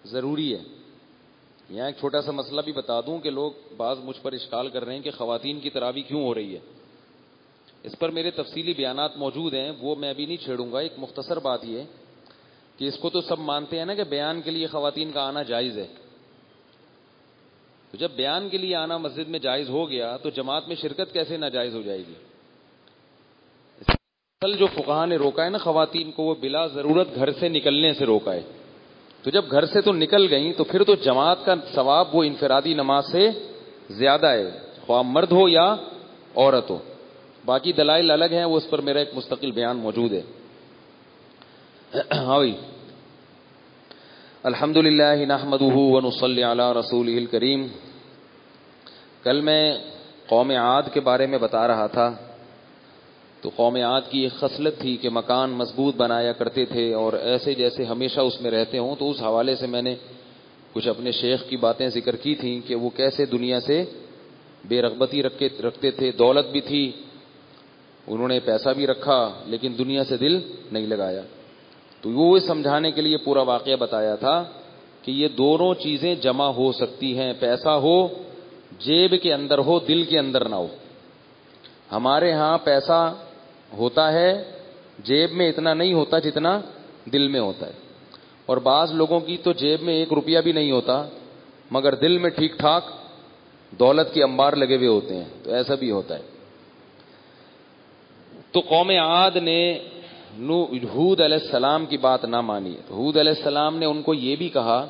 ضروری ہے. یہاں ایک چھوٹا سا مسئلہ بھی بتا دوں کہ لوگ بعض مجھ پر اشکال کر رہے ہیں کہ خواتین کی تراویح کیوں ہو رہی ہے. اس پر میرے تفصیلی بیانات موجود ہیں, وہ میں ابھی نہیں چھیڑوں گا. ایک مختصر بات یہ کہ اس کو تو سب مانتے ہیں نا کہ بیان کے لیے خواتین کا آنا جائز ہے. تو جب بیان کے لیے آنا مسجد میں جائز ہو گیا تو جماعت میں شرکت کیسے ناجائز ہو جائے گی؟ اصل جو فقہا نے روکا ہے نا خواتین کو, وہ بلا ضرورت گھر سے نکلنے سے روکا ہے. تو جب گھر سے تو نکل گئیں تو پھر تو جماعت کا ثواب وہ انفرادی نماز سے زیادہ ہے, خواہ مرد ہو یا عورت ہو. باقی دلائل الگ ہیں, وہ اس پر میرا ایک مستقل بیان موجود ہے. ہاں بھائی, الحمدللہ نحمدہ ونصلی علی رسولہ الکریم. کل میں قوم عاد کے بارے میں بتا رہا تھا. تو قوم عاد کی ایک خصلت تھی کہ مکان مضبوط بنایا کرتے تھے اور ایسے جیسے ہمیشہ اس میں رہتے ہوں. تو اس حوالے سے میں نے کچھ اپنے شیخ کی باتیں ذکر کی تھیں کہ وہ کیسے دنیا سے بے رغبتی رکھتے تھے. دولت بھی تھی, انہوں نے پیسہ بھی رکھا, لیکن دنیا سے دل نہیں لگایا. تو وہ سمجھانے کے لیے پورا واقعہ بتایا تھا کہ یہ دونوں چیزیں جمع ہو سکتی ہیں. پیسہ ہو جیب کے اندر ہو, دل کے اندر نہ ہو. ہمارے ہاں پیسہ ہوتا ہے, جیب میں اتنا نہیں ہوتا جتنا دل میں ہوتا ہے. اور بعض لوگوں کی تو جیب میں 1 روپیہ بھی نہیں ہوتا مگر دل میں ٹھیک ٹھاک دولت کے انبار لگے ہوئے ہوتے ہیں. تو ایسا بھی ہوتا ہے. تو قوم عاد نے ہود علیہ السلام کی بات نہ مانی. تو ہود علیہ السلام نے ان کو یہ بھی کہا,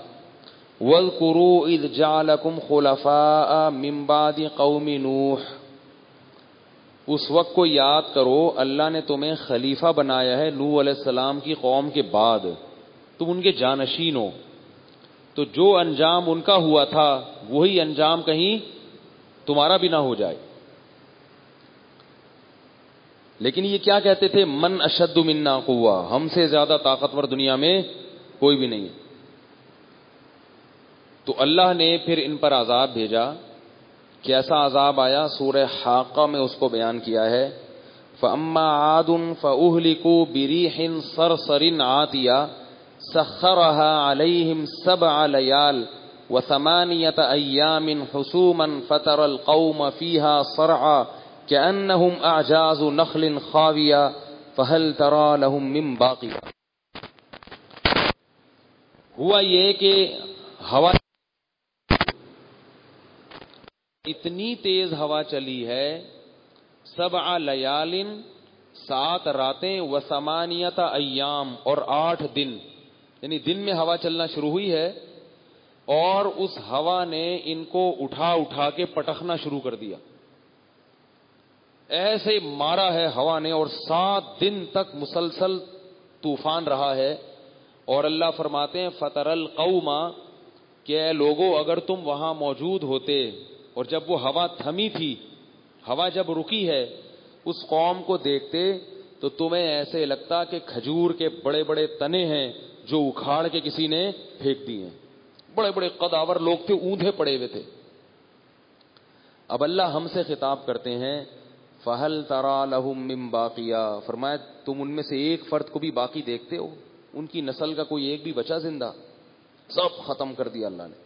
وَاذْكُرُوا إِذْ جَعَلَكُمْ خُلَفَاءَ مِن بَعْدِ قَوْمِ نُوحٍ. اس وقت کو یاد کرو اللہ نے تمہیں خلیفہ بنایا ہے نوح علیہ السلام کی قوم کے بعد, تم ان کے جانشین ہو. تو جو انجام ان کا ہوا تھا وہی انجام کہیں تمہارا بھی نہ ہو جائے. لیکن یہ کیا کہتے تھے, من اشد منا قوہ, ہم سے زیادہ طاقتور دنیا میں کوئی بھی نہیں ہے. تو اللہ نے پھر ان پر عذاب بھیجا. کیسا عذاب آیا؟ سورہ حاقہ میں اس کو بیان کیا ہے. فَأَمَّا عَادٌ فَأُهْلِكُوا بِرِيحٍ صَرْصَرٍ عَاتِيَةٍ سَخَّرَهَا عَلَيْهِمْ 7 لَيَالٍ و8 أَيَّامٍ حُسُومًا فَتَرَى الْقَوْمَ فِيهَا صَرْعًا كَأَنَّهُمْ أَعْجَازُ نَخْلٍ خَاوِيَةٍ فَهَلْ تَرَى لَهُم مِّن بَاقِيَةٍ. ہوا یہ کہ ہوا اتنی تیز ہوا چلی ہے, 7 لیال 7 راتیں و8 ایام اور 8 دن, یعنی دن میں ہوا چلنا شروع ہوئی ہے اور اس ہوا نے ان کو اٹھا اٹھا کے پٹخنا شروع کر دیا. ایسے مارا ہے ہوا نے اور 7 دن تک مسلسل طوفان رہا ہے. اور اللہ فرماتے ہیں فَتَرَى الْقَوْمَ, کہ اے لوگو اگر تم وہاں موجود ہوتے اور جب وہ ہوا تھمی تھی, ہوا جب رکی ہے, اس قوم کو دیکھتے تو تمہیں ایسے لگتا کہ کھجور کے بڑے بڑے تنے ہیں جو اکھاڑ کے کسی نے پھینک دیے. بڑے بڑے قداور لوگ تھے, اوندھے پڑے ہوئے تھے. اب اللہ ہم سے خطاب کرتے ہیں فَهَلْ تَرَى لَهُم مِّن بَاقِيَةٍ, فرمایا تم ان میں سے ایک فرد کو بھی باقی دیکھتے ہو؟ ان کی نسل کا کوئی ایک بھی بچا زندہ؟ سب ختم کر دیا اللہ نے.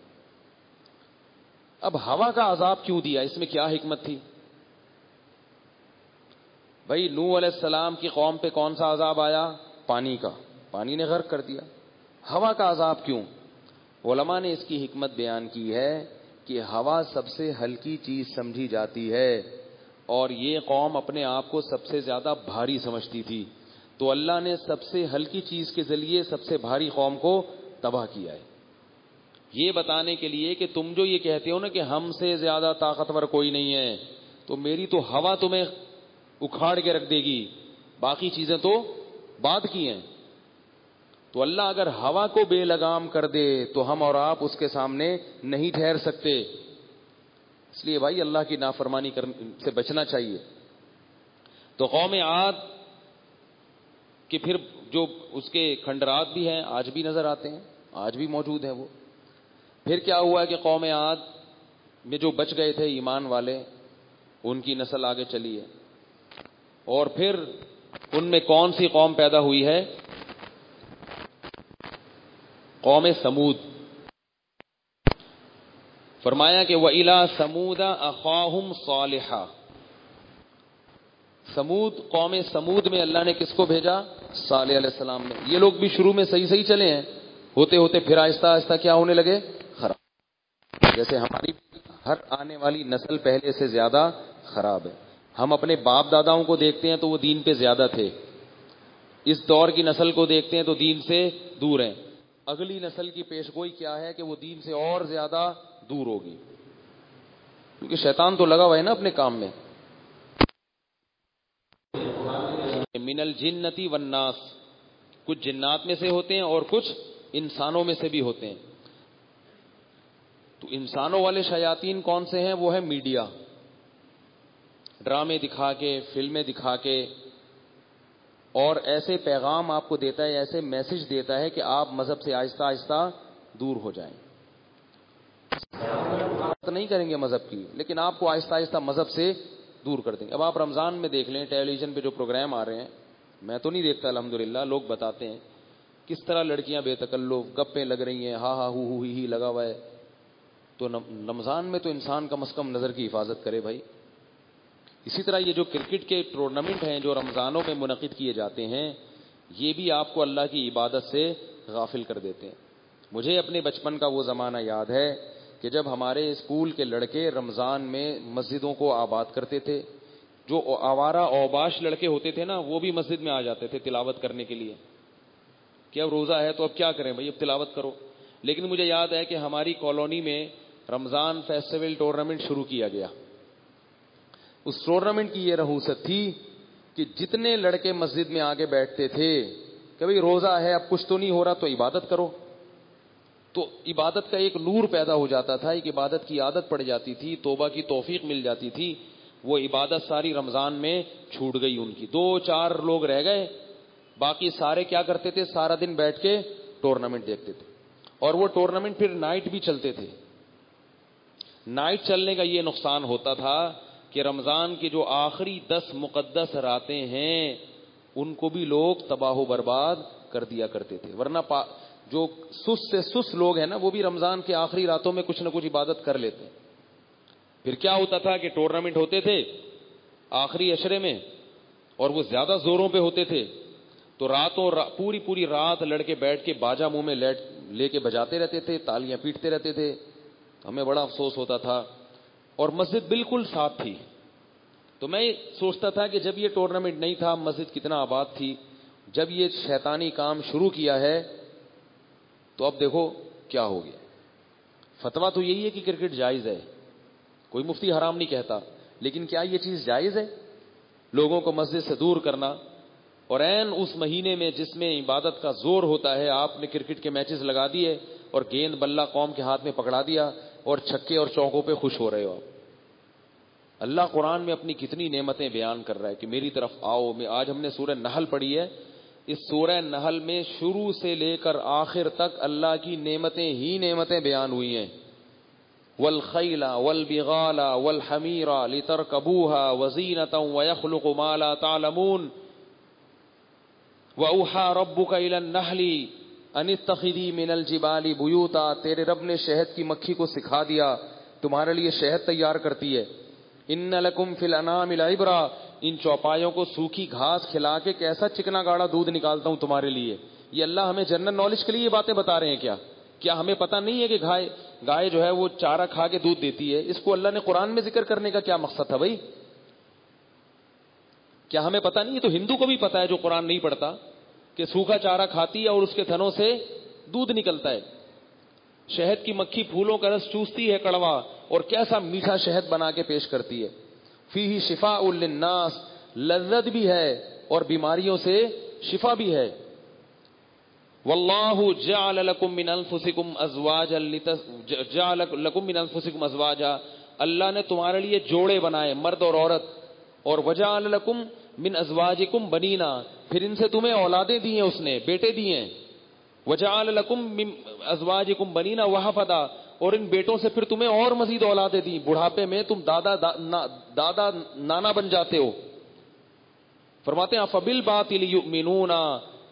اب ہوا کا عذاب کیوں دیا, اس میں کیا حکمت تھی؟ بھائی نوح علیہ السلام کی قوم پہ کون سا عذاب آیا؟ پانی کا, پانی نے غرق کر دیا. ہوا کا عذاب کیوں؟ علماء نے اس کی حکمت بیان کی ہے کہ ہوا سب سے ہلکی چیز سمجھی جاتی ہے اور یہ قوم اپنے آپ کو سب سے زیادہ بھاری سمجھتی تھی. تو اللہ نے سب سے ہلکی چیز کے ذریعے سب سے بھاری قوم کو تباہ کیا ہے, یہ بتانے کے لیے کہ تم جو یہ کہتے ہو نا کہ ہم سے زیادہ طاقتور کوئی نہیں ہے, تو میری تو ہوا تمہیں اکھاڑ کے رکھ دے گی, باقی چیزیں تو بعد کی ہیں. تو اللہ اگر ہوا کو بے لگام کر دے تو ہم اور آپ اس کے سامنے نہیں ٹھہر سکتے. اس لیے بھائی اللہ کی نافرمانی سے بچنا چاہیے. تو قوم عاد کہ پھر جو اس کے کھنڈرات بھی ہیں آج بھی نظر آتے ہیں, آج بھی موجود ہیں وہ. پھر کیا ہوا ہے کہ قوم عاد میں جو بچ گئے تھے ایمان والے, ان کی نسل آگے چلی ہے. اور پھر ان میں کون سی قوم پیدا ہوئی ہے؟ قوم سمود. فرمایا کہ وَإِلَىٰ ثَمُودَ أَخَاهُمْ صَالِحًا. سمود، قوم سمود میں اللہ نے کس کو بھیجا؟ صالح علیہ السلام نے. یہ لوگ بھی شروع میں صحیح چلے ہیں، ہوتے ہوتے پھر آہستہ آہستہ کیا ہونے لگے؟ خراب. جیسے ہماری ہر آنے والی نسل پہلے سے زیادہ خراب ہے. ہم اپنے باپ داداؤں کو دیکھتے ہیں تو وہ دین پہ زیادہ تھے، اس دور کی نسل کو دیکھتے ہیں تو دین سے دور ہیں. اگلی نسل کی پیشگوئی کیا ہے کہ وہ دین سے اور زیادہ دور ہوگی، کیونکہ شیطان تو لگا ہوا ہے نا اپنے کام میں. من الجنتی والناس، کچھ جنات میں سے ہوتے ہیں اور کچھ انسانوں میں سے بھی ہوتے ہیں. تو انسانوں والے شیاطین کون سے ہیں؟ وہ ہے میڈیا، ڈرامے دکھا کے، فلمیں دکھا کے، اور ایسے پیغام آپ کو دیتا ہے، ایسے میسج دیتا ہے کہ آپ مذہب سے آہستہ آہستہ دور ہو جائیں. بات نہیں کریں گے مذہب کی، لیکن آپ کو آہستہ آہستہ مذہب سے دور کر دیں گے. اب آپ رمضان میں دیکھ لیں ٹیلی ویژن پہ جو پروگرام آ رہے ہیں، میں تو نہیں دیکھتا الحمدللہ، لوگ بتاتے ہیں کس طرح لڑکیاں بے تکلف گپیں لگ رہی ہیں، ہا ہا ہو ہی لگا ہوا ہے. تو رمضان میں تو انسان کم از کم نظر کی حفاظت کرے بھائی. اسی طرح یہ جو کرکٹ کے ٹورنامنٹ ہیں جو رمضانوں میں منعقد کیے جاتے ہیں، یہ بھی آپ کو اللہ کی عبادت سے غافل کر دیتے ہیں. مجھے اپنے بچپن کا وہ زمانہ یاد ہے کہ جب ہمارے اسکول کے لڑکے رمضان میں مسجدوں کو آباد کرتے تھے. جو آوارہ اوباش لڑکے ہوتے تھے نا، وہ بھی مسجد میں آ جاتے تھے تلاوت کرنے کے لیے کہ اب روزہ ہے تو اب کیا کریں بھائی، اب تلاوت کرو. لیکن مجھے یاد ہے کہ ہماری کالونی میں رمضان فیسٹیول ٹورنامنٹ شروع کیا گیا. اس ٹورنامنٹ کی یہ رہوست تھی کہ جتنے لڑکے مسجد میں آگے بیٹھتے تھے کہ بھائی روزہ ہے اب کچھ تو نہیں ہو رہا تو عبادت کرو. تو عبادت کا ایک نور پیدا ہو جاتا تھا، ایک عبادت کی عادت پڑ جاتی تھی، توبہ کی توفیق مل جاتی تھی. وہ عبادت ساری رمضان میں چھوٹ گئی ان کی. 2-4 لوگ رہ گئے، باقی سارے کیا کرتے تھے؟ سارا دن بیٹھ کے ٹورنامنٹ دیکھتے تھے. اور وہ ٹورنامنٹ پھر نائٹ بھی چلتے تھے. نائٹ چلنے کا یہ نقصان ہوتا تھا کہ رمضان کی جو آخری 10 مقدس راتیں ہیں ان کو بھی لوگ تباہ و برباد کر دیا کرتے تھے. ورنہ جو سست سے سست لوگ ہیں نا، وہ بھی رمضان کے آخری راتوں میں کچھ نہ کچھ عبادت کر لیتے ہیں. پھر کیا ہوتا تھا کہ ٹورنامنٹ ہوتے تھے آخری عشرے میں اور وہ زیادہ زوروں پہ ہوتے تھے، تو پوری رات لڑکے بیٹھ کے باجا منہ میں لے کے بجاتے رہتے تھے، تالیاں پیٹتے رہتے تھے. ہمیں بڑا افسوس ہوتا تھا. اور مسجد بالکل صاف تھی. تو میں سوچتا تھا کہ جب یہ ٹورنامنٹ نہیں تھا مسجد کتنا آباد تھی. جب یہ شیطانی کام شروع کیا ہے تو اب دیکھو کیا ہو گیا. فتویٰ تو یہی ہے کہ کرکٹ جائز ہے، کوئی مفتی حرام نہیں کہتا، لیکن کیا یہ چیز جائز ہے لوگوں کو مسجد سے دور کرنا؟ اور عین اس مہینے میں جس میں عبادت کا زور ہوتا ہے آپ نے کرکٹ کے میچز لگا دیے اور گیند بلہ قوم کے ہاتھ میں پکڑا دیا اور چھکے اور چوکوں پہ خوش ہو رہے ہو. اللہ قرآن میں اپنی کتنی نعمتیں بیان کر رہا ہے کہ میری طرف آؤ. آج ہم نے سورہ نحل پڑھی ہے. اس سورہ نحل میں شروع سے لے کر آخر تک اللہ کی نعمتیں ہی نعمتیں بیان ہوئی ہیں. والخیل والبغال والحمیر لترکبوها وزینة ویخلق ما لا تعلمون وأوحى ربك إلى النحل ان اتخذی من الجبال بیوتا. تیرے رب نے شہد کی مکھی کو سکھا دیا تمہارے لیے شہد تیار کرتی ہے. ان لکم فی الانعام لعبرا، ان چوپایوں کو سوکھی گھاس کھلا کے کیسا چکنا گاڑا دودھ نکالتا ہوں تمہارے لیے. یہ اللہ ہمیں جنرل نالج کے لیے یہ باتیں بتا رہے ہیں. کیا ہمیں پتہ نہیں ہے کہ گائے جو ہے وہ چارہ کھا کے دودھ دیتی ہے؟ اس کو اللہ نے قرآن میں ذکر کرنے کا کیا مقصد تھا بھائی؟ کیا ہمیں پتہ نہیں ہے؟ تو ہندو کو بھی پتہ ہے جو قرآن نہیں پڑھتا کہ سوکھا چارہ کھاتی ہے اور اس کے تھنوں سے دودھ نکلتا ہے. شہد کی مکھی پھولوں کا رس چوستی ہے کڑوا اور کیسا میٹھا شہد بنا کے پیش کرتی ہے. فیہ شفاء للناس، لذت بھی ہے اور بیماریوں سے شفا بھی ہے. واللہ جعل لکم من انفسکم ازواجا جعل لکم من انفسکم ازواجا، اللہ نے تمہارے لیے جوڑے بنائے مرد اور عورت. اور وجعل لکم من ازواجکم بنینا، پھر ان سے تمہیں اولادیں دی ہیں، اس نے بیٹے دیے ہیں. وجعل لکم من ازواجکم بنینا وحفدا، اور ان بیٹوں سے پھر تمہیں اور مزید اولادیں دی. بڑھاپے میں تم دادا نانا بن جاتے ہو. فرماتے ہیں فبالباطل یؤمنون،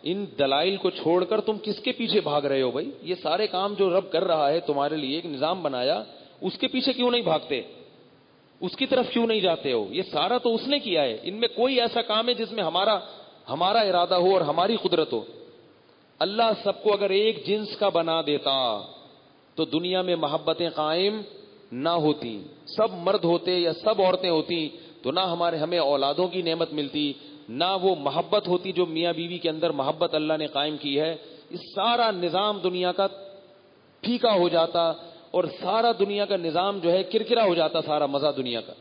ان دلائل کو چھوڑ کر تم کس کے پیچھے بھاگ رہے ہو بھائی؟ یہ سارے کام جو رب کر رہا ہے تمہارے لیے، ایک نظام بنایا، اس کے پیچھے کیوں نہیں بھاگتے؟ اس کی طرف کیوں نہیں جاتے ہو؟ یہ سارا تو اس نے کیا ہے، ان میں کوئی ایسا کام ہے جس میں ہمارا ارادہ ہو اور ہماری قدرت ہو؟ اللہ سب کو اگر ایک جنس کا بنا دیتا تو دنیا میں محبتیں قائم نہ ہوتی، سب مرد ہوتے یا سب عورتیں ہوتی تو نہ ہمیں اولادوں کی نعمت ملتی، نہ وہ محبت ہوتی جو میاں بیوی کے اندر محبت اللہ نے قائم کی ہے۔ اس سارا نظام دنیا کا پھیکا ہو جاتا اور سارا دنیا کا نظام جو ہے کرکرا ہو جاتا، سارا مزہ دنیا کا۔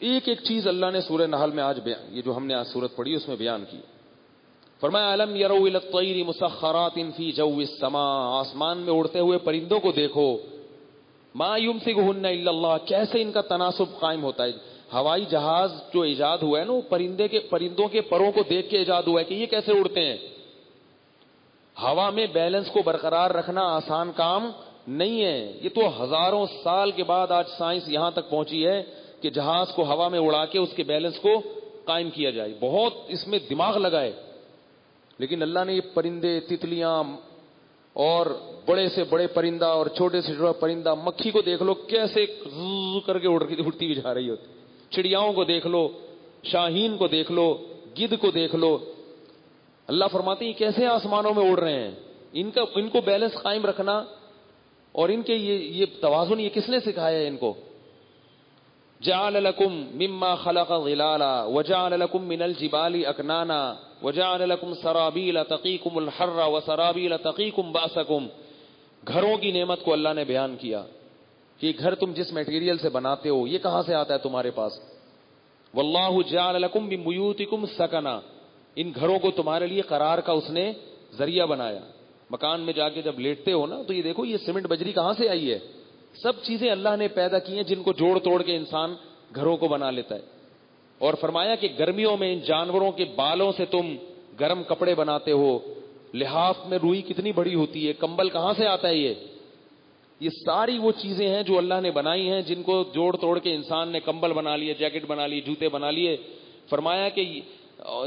ایک ایک چیز اللہ نے سورہ نحل میں آج بیان، یہ جو ہم نے آج سورت پڑھی اس میں بیان کی۔ فرمایا الم یروا الی الطیر مسخرات فی جو السماء، آسمان میں اڑتے ہوئے پرندوں کو دیکھو، ما یمسکہن الا اللہ، کیسے ان کا تناسب قائم ہوتا ہے۔ ہوائی جہاز جو ایجاد ہوا ہے نا، وہ پرندوں کے پروں کو دیکھ کے ایجاد ہوا ہے کہ یہ کیسے اڑتے ہیں۔ ہوا میں بیلنس کو برقرار رکھنا آسان کام نہیں ہے، یہ تو ہزاروں سال کے بعد آج سائنس یہاں تک پہنچی ہے کہ جہاز کو ہوا میں اڑا کے اس کے بیلنس کو قائم کیا جائے، بہت اس میں دماغ لگا ہے۔ لیکن اللہ نے یہ پرندے، تتلیاں اور بڑے سے بڑے پرندہ اور چھوٹے سے چھوٹا پرندہ، مکھی کو دیکھ لو کیسے کر کے اڑتی ہوئی جا رہی ہوتی، چڑیاؤں کو دیکھ لو، شاہین کو دیکھ لو، گدھ کو دیکھ لو۔ اللہ فرماتے ہیں کیسے آسمانوں میں اڑ رہے ہیں، ان کو بیلنس قائم رکھنا اور ان کے یہ توازن یہ کس نے سکھایا ہے ان کو؟ جعل لکم مما خلق ظلالا وجعل لکم من الجبال اکنانا وجعل لکم سرابیل تقیکم الحر وسرابیل تقیکم باسکم۔ گھروں کی نعمت کو اللہ نے بیان کیا کہ گھر تم جس میٹیریل سے بناتے ہو یہ کہاں سے آتا ہے تمہارے پاس۔ واللہ جعل لکم من بیوتکم سکنا، ان گھروں کو تمہارے لیے قرار کا اس نے ذریعہ بنایا۔ مکان میں جا کے جب لیٹتے ہو نا تو یہ دیکھو یہ سیمنٹ بجری کہاں سے آئی ہے، سب چیزیں اللہ نے پیدا کی ہیں جن کو جوڑ توڑ کے انسان گھروں کو بنا لیتا ہے۔ اور فرمایا کہ گرمیوں میں ان جانوروں کے بالوں سے تم گرم کپڑے بناتے ہو، لحاف میں روئی کتنی بڑی ہوتی ہے، کمبل کہاں سے آتا ہے یہ ساری وہ چیزیں ہیں جو اللہ نے بنائی ہیں جن کو جوڑ توڑ کے انسان نے کمبل بنا لیے، جیکٹ بنا لیے، جوتے بنا لیے۔ فرمایا کہ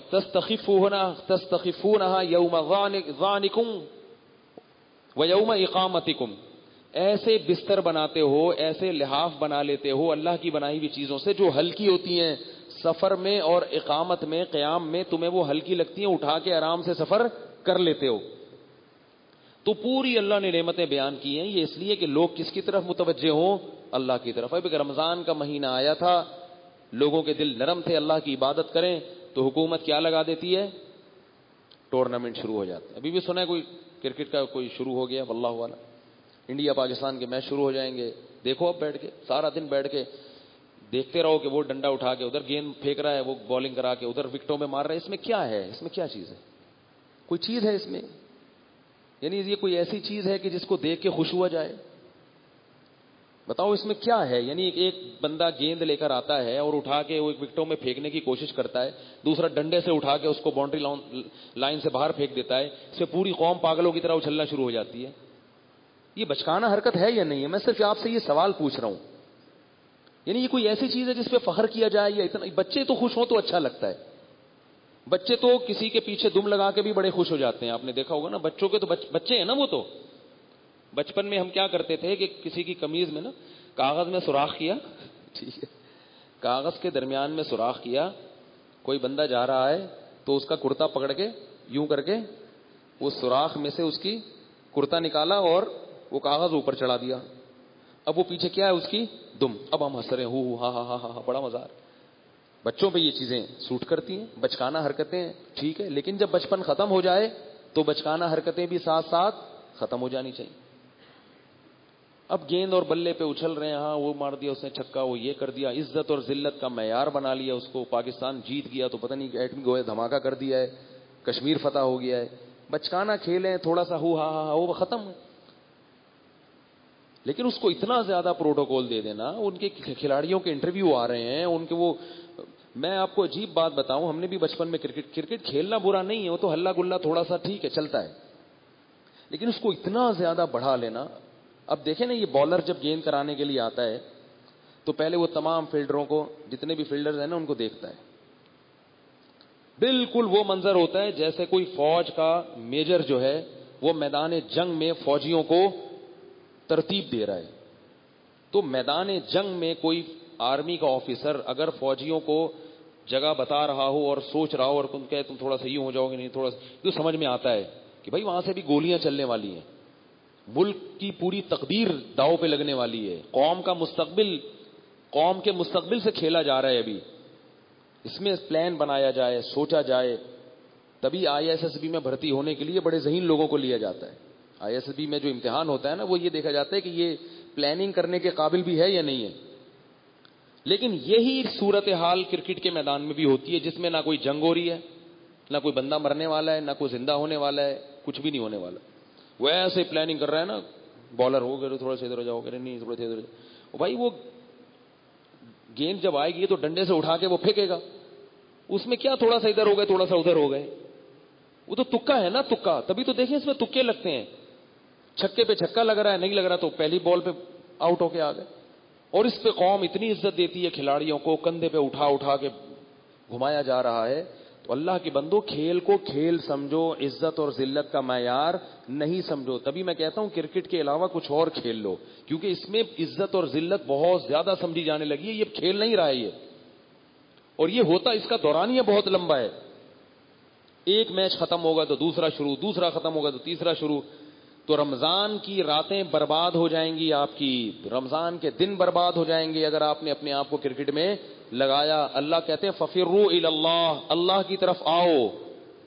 تستخفونها یوم ظعنکم ویوم اقامتکم، ایسے بستر بناتے ہو، ایسے لحاف بنا لیتے ہو اللہ کی بنائی ہوئی چیزوں سے جو ہلکی ہوتی ہیں، سفر میں اور اقامت میں، قیام میں تمہیں وہ ہلکی لگتی ہیں، اٹھا کے آرام سے سفر کر لیتے ہو۔ تو پوری اللہ نے نعمتیں بیان کی ہیں، یہ اس لیے کہ لوگ کس کی طرف متوجہ ہوں؟ اللہ کی طرف۔ اب رمضان کا مہینہ آیا تھا، لوگوں کے دل نرم تھے اللہ کی عبادت کریں، تو حکومت کیا لگا دیتی ہے؟ ٹورنامنٹ شروع ہو جاتا ہے۔ ابھی بھی سنا ہے کوئی کرکٹ کا کوئی شروع ہو گیا، واللہ والا انڈیا پاکستان کے میچ شروع ہو جائیں گے۔ دیکھو اب بیٹھ کے سارا دن بیٹھ کے دیکھتے رہو کہ وہ ڈنڈا اٹھا کے ادھر گیند پھینک رہا ہے، وہ بالنگ کرا کے ادھر وکٹوں میں مار رہا ہے۔ اس میں کیا ہے؟ اس میں کیا چیز ہے؟ کوئی چیز ہے اس میں؟ یعنی یہ کوئی ایسی چیز ہے کہ جس کو دیکھ کے خوش ہوا جائے؟ بتاؤ اس میں کیا ہے؟ یعنی ایک بندہ گیند لے کر آتا ہے اور اٹھا کے وہ ایک وکٹوں میں پھینکنے کی کوشش کرتا ہے، دوسرا ڈنڈے سے اٹھا کے اس کو باؤنڈری لائن سے باہر پھینک دیتا ہے، اس سے پوری قوم پاگلوں کی طرح اچھلنا شروع ہو جاتی ہے۔ یہ بچکانہ حرکت ہے یا نہیں ہے؟ میں صرف آپ سے یہ سوال پوچھ رہا ہوں۔ یعنی یہ کوئی ایسی چیز ہے جس پہ فخر کیا جائے یا اتنا؟ بچے تو خوش ہوں تو اچھا لگتا ہے، بچے تو کسی کے پیچھے دم لگا کے بھی بڑے خوش ہو جاتے ہیں، آپ نے دیکھا ہوگا نا، بچوں کے تو بچے ہیں نا، وہ تو بچپن میں ہم کیا کرتے تھے کہ کسی کی قمیض میں نا کاغذ میں سوراخ کیا، ٹھیک ہے، کاغذ کے درمیان میں سوراخ کیا، کوئی بندہ جا رہا ہے تو اس کا کرتا پکڑ کے یوں کر کے وہ سوراخ میں سے اس کی کرتا نکالا اور وہ کاغذ اوپر چڑھا دیا، اب وہ پیچھے کیا ہے اس کی دم، اب ہم ہنس رہے ہیں، ہو ہاں ہاں ہاں ہاں، بڑا مزہ آ رہا ہے۔ بچوں پہ یہ چیزیں سوٹ کرتی ہیں، بچکانہ حرکتیں، ٹھیک ہے، لیکن جب بچپن ختم ہو جائے تو بچکانہ حرکتیں بھی ساتھ ساتھ ختم ہو جانی چاہیے۔ اب گیند اور بلے پہ اچھل رہے ہیں، ہاں وہ مار دیا اس نے چھکا، وہ یہ کر دیا، عزت اور ذلت کا معیار بنا لیا اس کو، پاکستان جیت گیا تو پتہ نہیں ایٹمی گویا دھماکہ کر دیا ہے، کشمیر فتح ہو گیا ہے۔ بچکانہ کھیلیں تھوڑا سا، ہو ہاں ہاں، وہ ختم ہے۔ لیکن اس کو اتنا زیادہ پروٹوکول دے دینا، ان کے کھلاڑیوں کے انٹرویو آ رہے ہیں، ان کے وہ، میں آپ کو عجیب بات بتاؤں، ہم نے بھی بچپن میں کرکٹ کھیلنا برا نہیں ہے، وہ تو ہلہ گلا تھوڑا سا ٹھیک ہے چلتا ہے، لیکن اس کو اتنا زیادہ بڑھا لینا۔ اب دیکھیں نا، یہ بالر جب گیند کرانے کے لیے آتا ہے تو پہلے وہ تمام فیلڈروں کو، جتنے بھی فیلڈرز ہیں نا، ان کو دیکھتا ہے، بالکل وہ منظر ہوتا ہے جیسے کوئی فوج کا میجر جو ہے وہ میدان جنگ میں فوجیوں کو ترتیب دے رہا ہے. تو میدان جنگ میں کوئی آرمی کا آفیسر اگر فوجیوں کو جگہ بتا رہا ہو اور سوچ رہا ہو اور تم کہے تم تھوڑا سا یوں ہو جاؤ گے, نہیں تھوڑا سا, تو سمجھ میں آتا ہے کہ بھائی وہاں سے بھی گولیاں چلنے والی ہیں, ملک کی پوری تقدیر داؤ پہ لگنے والی ہے, قوم کے مستقبل سے کھیلا جا رہا ہے. ابھی اس میں پلان بنایا جائے, سوچا جائے, تبھی آئی ایس ایس بی میں بھرتی ہونے کے لیے بڑے ذہین لوگوں کو لیا جاتا ہے. آئی ایس ایس بی میں جو امتحان ہوتا ہے نا, وہ یہ دیکھا جاتا ہے کہ یہ پلاننگ کرنے کے قابل بھی ہے یا نہیں ہے. لیکن یہی صورتحال کرکٹ کے میدان میں بھی ہوتی ہے, جس میں نہ کوئی جنگ ہو رہی ہے, نہ کوئی بندہ مرنے والا ہے, نہ کوئی زندہ ہونے والا ہے, کچھ بھی نہیں ہونے والا. وہ ایسے پلاننگ کر رہا ہے نا, بالر ہو گئے تھوڑا سا ادھر جاؤ گے, نہیں تھوڑا سا ادھر, بھائی وہ گیند جب آئے گی تو ڈنڈے سے اٹھا کے وہ پھینکے گا, اس میں کیا تھوڑا سا ادھر ہو گئے تھوڑا سا ادھر ہو گئے, وہ تو تکا ہے نا, تکا. تبھی تو دیکھیں اس میں تکے لگتے ہیں, چھکے پہ چھکا لگ رہا ہے, نہیں لگ رہا تو پہلی بال پہ آؤٹ ہو کے آ گئے. اور اس پہ قوم اتنی عزت دیتی ہے, کھلاڑیوں کو کندھے پہ اٹھا اٹھا کے گھمایا جا رہا ہے. تو اللہ کے بندو, کھیل کو کھیل سمجھو, عزت اور ذلت کا معیار نہیں سمجھو. تبھی میں کہتا ہوں کرکٹ کے علاوہ کچھ اور کھیل لو, کیونکہ اس میں عزت اور ذلت بہت زیادہ سمجھی جانے لگی ہے. یہ کھیل نہیں رہا ہے یہ, اور یہ ہوتا اس کا دورانیہ بہت لمبا ہے. ایک میچ ختم ہوگا تو دوسرا شروع, دوسرا ختم ہوگا تو تیسرا شروع. تو رمضان کی راتیں برباد ہو جائیں گی آپ کی, رمضان کے دن برباد ہو جائیں گے اگر آپ نے اپنے آپ کو کرکٹ میں لگایا. اللہ کہتے ہیں ففروا الی اللہ, اللہ کی طرف آؤ,